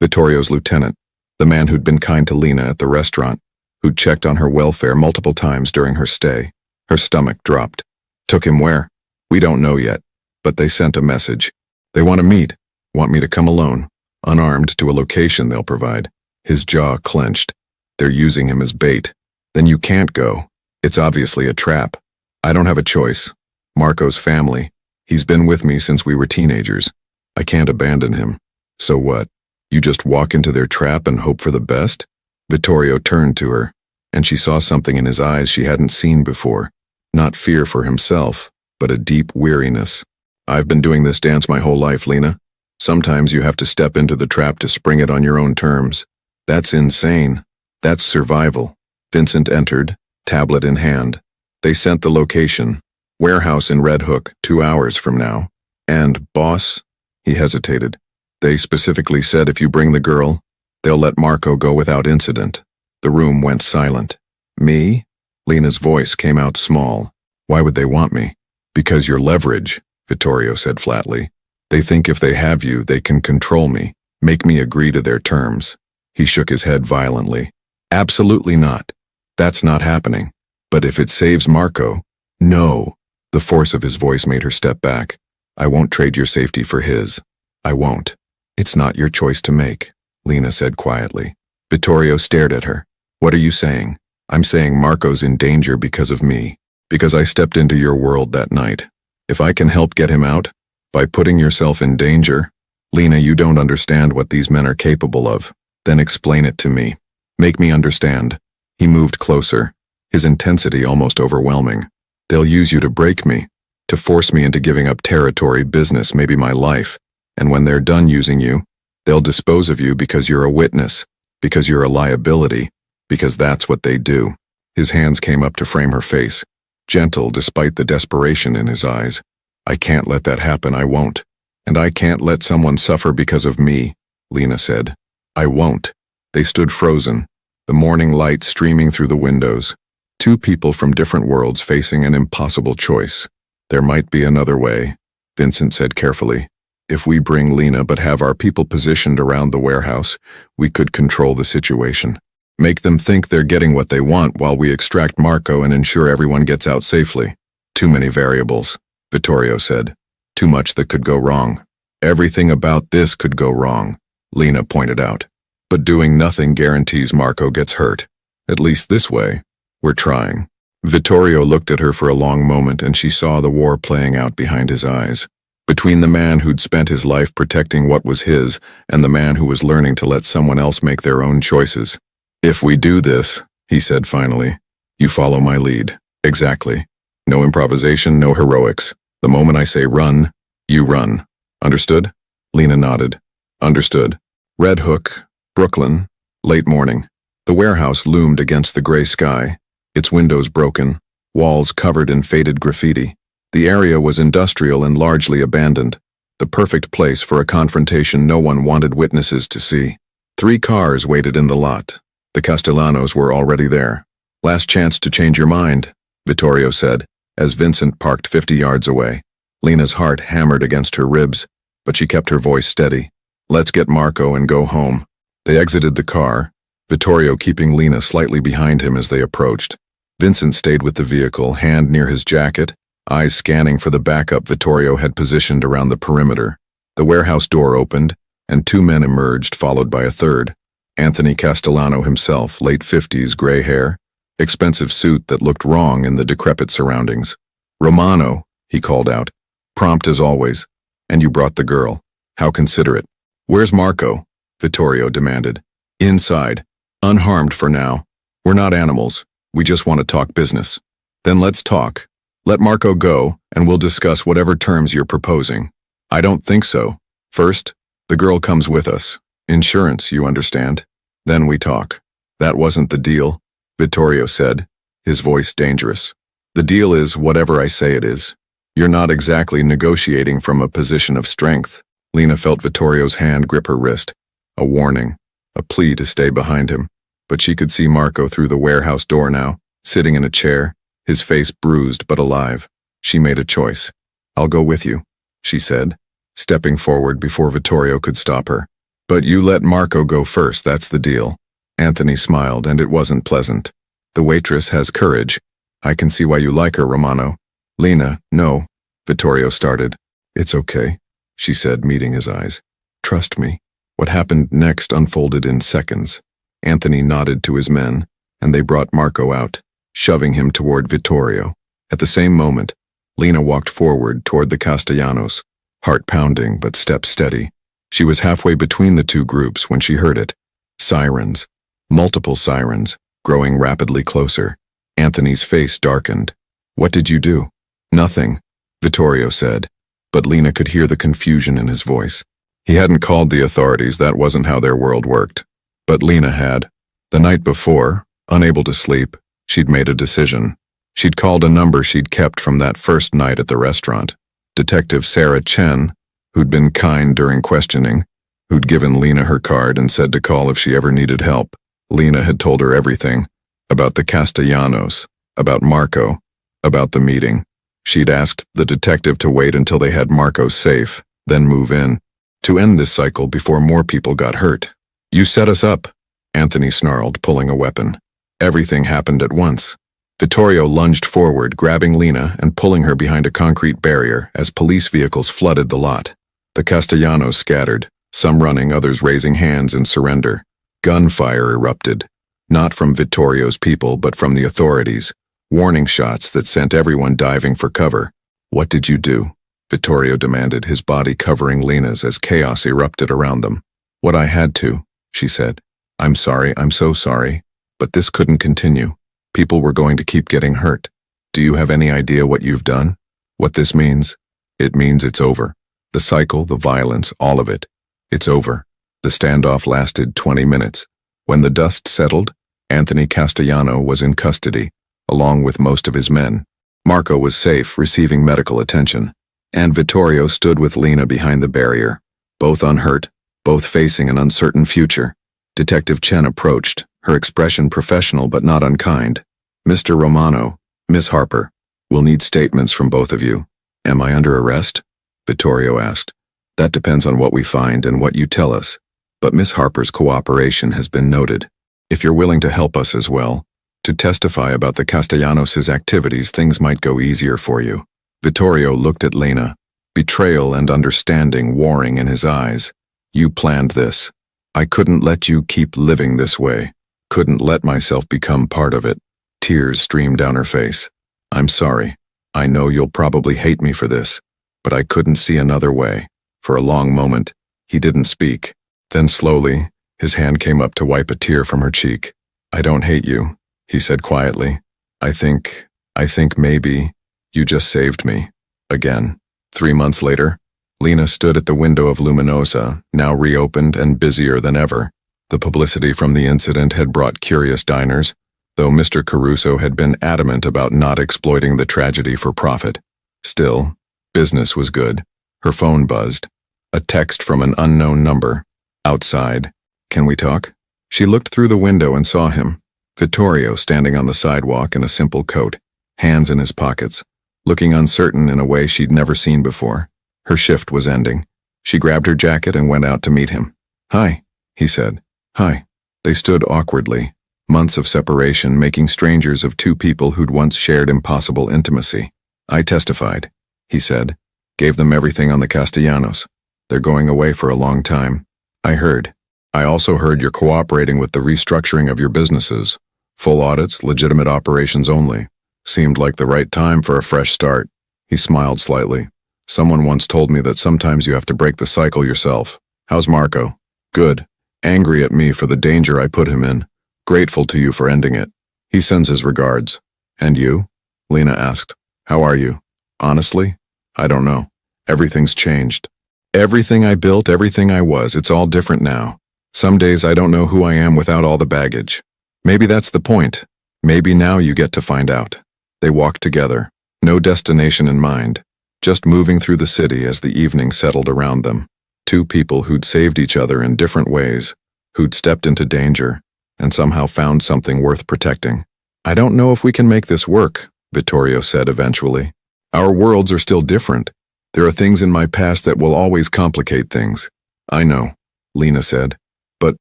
Vittorio's lieutenant, the man who'd been kind to Lena at the restaurant, who'd checked on her welfare multiple times during her stay. Her stomach dropped. Took him where? We don't know yet, but they sent a message. They want to meet, want me to come alone, unarmed, to a location they'll provide. His jaw clenched. They're using him as bait. Then you can't go. It's obviously a trap. I don't have a choice. Marco's family. He's been with me since we were teenagers. I can't abandon him. So what? You just walk into their trap and hope for the best? Vittorio turned to her, and she saw something in his eyes she hadn't seen before. Not fear for himself, but a deep weariness. I've been doing this dance my whole life, Lena. Sometimes you have to step into the trap to spring it on your own terms. That's insane. That's survival. Vincent entered, tablet in hand. They sent the location. Warehouse in Red Hook, 2 hours from now. And, boss? He hesitated. They specifically said if you bring the girl, they'll let Marco go without incident. The room went silent. Me? Lena's voice came out small. Why would they want me? Because you're leverage, Vittorio said flatly. They think if they have you, they can control me, make me agree to their terms. He shook his head violently. Absolutely not. That's not happening. But if it saves Marco, no. The force of his voice made her step back. I won't trade your safety for his. I won't. It's not your choice to make, Lena said quietly. Vittorio stared at her. What are you saying? I'm saying Marco's in danger because of me. Because I stepped into your world that night. If I can help get him out, by putting yourself in danger, Lena, you don't understand what these men are capable of. Then explain it to me. Make me understand. He moved closer, his intensity almost overwhelming. They'll use you to break me, to force me into giving up territory, business, maybe my life. And when they're done using you, they'll dispose of you because you're a witness, because you're a liability, because that's what they do. His hands came up to frame her face, gentle despite the desperation in his eyes. I can't let that happen, I won't. And I can't let someone suffer because of me, Lena said. I won't. They stood frozen, the morning light streaming through the windows. Two people from different worlds facing an impossible choice. There might be another way, Vincent said carefully. If we bring Lena but have our people positioned around the warehouse, we could control the situation. Make them think they're getting what they want while we extract Marco and ensure everyone gets out safely. Too many variables, Vittorio said. Too much that could go wrong. Everything about this could go wrong, Lena pointed out. But doing nothing guarantees Marco gets hurt. At least this way. We're trying. Vittorio looked at her for a long moment and she saw the war playing out behind his eyes. Between the man who'd spent his life protecting what was his and the man who was learning to let someone else make their own choices. If we do this, he said finally, you follow my lead. Exactly. No improvisation, no heroics. The moment I say run, you run. Understood? Lena nodded. Understood. Red Hook, Brooklyn, late morning. The warehouse loomed against the gray sky, its windows broken, walls covered in faded graffiti. The area was industrial and largely abandoned, the perfect place for a confrontation no one wanted witnesses to see. 3 cars waited in the lot. The Castellanos were already there. Last chance to change your mind, Vittorio said, as Vincent parked 50 yards away. Lena's heart hammered against her ribs, but she kept her voice steady. Let's get Marco and go home. They exited the car, Vittorio keeping Lena slightly behind him as they approached. Vincent stayed with the vehicle, hand near his jacket, eyes scanning for the backup Vittorio had positioned around the perimeter. The warehouse door opened, and 2 men emerged, followed by a third. Anthony Castellano himself, late 50s, gray hair, expensive suit that looked wrong in the decrepit surroundings. Romano, he called out, prompt as always. And you brought the girl. How considerate. Where's Marco? Vittorio demanded. Inside. Unharmed for now. We're not animals. We just want to talk business. Then let's talk. Let Marco go, and we'll discuss whatever terms you're proposing. I don't think so. First, the girl comes with us. Insurance, you understand. Then we talk. That wasn't the deal, Vittorio said, his voice dangerous. The deal is whatever I say it is. You're not exactly negotiating from a position of strength. Lena felt Vittorio's hand grip her wrist. A warning, a plea to stay behind him. But she could see Marco through the warehouse door now, sitting in a chair, his face bruised but alive. She made a choice. I'll go with you, she said, stepping forward before Vittorio could stop her. But you let Marco go first, that's the deal. Anthony smiled, and it wasn't pleasant. The waitress has courage. I can see why you like her, Romano. Lena, no, Vittorio started. It's okay, she said, meeting his eyes. Trust me. What happened next unfolded in seconds. Anthony nodded to his men, and they brought Marco out. shoving him toward Vittorio. At the same moment, Lena walked forward toward the Castellanos, heart pounding but step steady. She was halfway between the two groups when she heard it. Sirens. Multiple sirens, growing rapidly closer. Anthony's face darkened. "What did you do?" "Nothing," Vittorio said, but Lena could hear the confusion in his voice. He hadn't called the authorities, that wasn't how their world worked. But Lena had. The night before, unable to sleep, she'd made a decision. She'd called a number she'd kept from that first night at the restaurant. Detective Sarah Chen, who'd been kind during questioning, who'd given Lena her card and said to call if she ever needed help. Lena had told her everything. About the Castellanos, about Marco, about the meeting. She'd asked the detective to wait until they had Marco safe, then move in, to end this cycle before more people got hurt. "You set us up," Anthony snarled, pulling a weapon. Everything happened at once. Vittorio lunged forward, grabbing Lena and pulling her behind a concrete barrier as police vehicles flooded the lot. The Castellanos scattered, some running, others raising hands in surrender. Gunfire erupted, not from Vittorio's people but from the authorities, warning shots that sent everyone diving for cover. "What did you do?" Vittorio demanded, his body covering Lena's as chaos erupted around them. "What I had to," she said. "I'm sorry, I'm so sorry, but this couldn't continue. People were going to keep getting hurt. Do you have any idea what you've done? What this means? It means it's over. The cycle, the violence, all of it. It's over." The standoff lasted 20 minutes. When the dust settled, Anthony Castellano was in custody, along with most of his men. Marco was safe, receiving medical attention, and Vittorio stood with Lena behind the barrier, both unhurt, both facing an uncertain future. Detective Chen approached, her expression professional but not unkind. "Mr. Romano, Miss Harper, we'll need statements from both of you." "Am I under arrest?" Vittorio asked. "That depends on what we find and what you tell us, but Miss Harper's cooperation has been noted. If you're willing to help us as well, to testify about the Castellanos' activities, things might go easier for you." Vittorio looked at Lena, betrayal and understanding warring in his eyes. "You planned this. I couldn't let you keep living this way. Couldn't let myself become part of it." Tears streamed down her face. "I'm sorry. I know you'll probably hate me for this, but I couldn't see another way." For a long moment, he didn't speak. Then slowly, his hand came up to wipe a tear from her cheek. "I don't hate you," he said quietly. I think maybe you just saved me." Again. 3 months later, Lena stood at the window of Luminosa, now reopened and busier than ever. The publicity from the incident had brought curious diners, though Mr. Caruso had been adamant about not exploiting the tragedy for profit. Still, business was good. Her phone buzzed. A text from an unknown number. Outside. "Can we talk?" She looked through the window and saw him, Vittorio, standing on the sidewalk in a simple coat, hands in his pockets, looking uncertain in a way she'd never seen before. Her shift was ending. She grabbed her jacket and went out to meet him. "Hi," he said. "Hi." They stood awkwardly, months of separation making strangers of two people who'd once shared impossible intimacy. "I testified," he said. "Gave them everything on the Castellanos. They're going away for a long time. I heard. I also heard you're cooperating with the restructuring of your businesses. Full audits, legitimate operations only. Seemed like the right time for a fresh start." He smiled slightly. "Someone once told me that sometimes you have to break the cycle yourself. How's Marco?" "Good. Angry at me for the danger I put him in. Grateful to you for ending it. He sends his regards." "And you?" Lena asked. "How are you?" "Honestly, I don't know. Everything's changed. Everything I built, everything I was, it's all different now. Some days I don't know who I am without all the baggage. Maybe that's the point. Maybe now you get to find out." They walked together, no destination in mind, just moving through the city as the evening settled around them. Two people who'd saved each other in different ways, who'd stepped into danger, and somehow found something worth protecting. "I don't know if we can make this work," Vittorio said eventually. "Our worlds are still different. There are things in my past that will always complicate things." "I know," Lena said. "But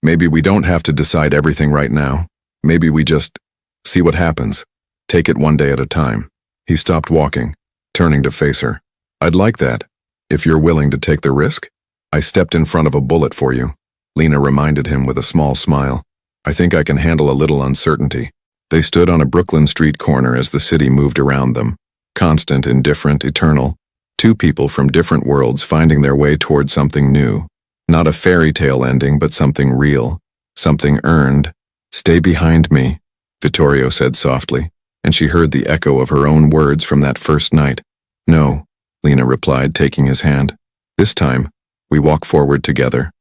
maybe we don't have to decide everything right now. Maybe we just see what happens. Take it one day at a time." He stopped walking, turning to face her. "I'd like that, if you're willing to take the risk. I stepped in front of a bullet for you," Lena reminded him with a small smile. "I think I can handle a little uncertainty." They stood on a Brooklyn street corner as the city moved around them. Constant, indifferent, eternal. Two people from different worlds finding their way toward something new. Not a fairy tale ending, but something real. Something earned. "Stay behind me," Vittorio said softly, and she heard the echo of her own words from that first night. "No," Lena replied, taking his hand. "This time, we walk forward together."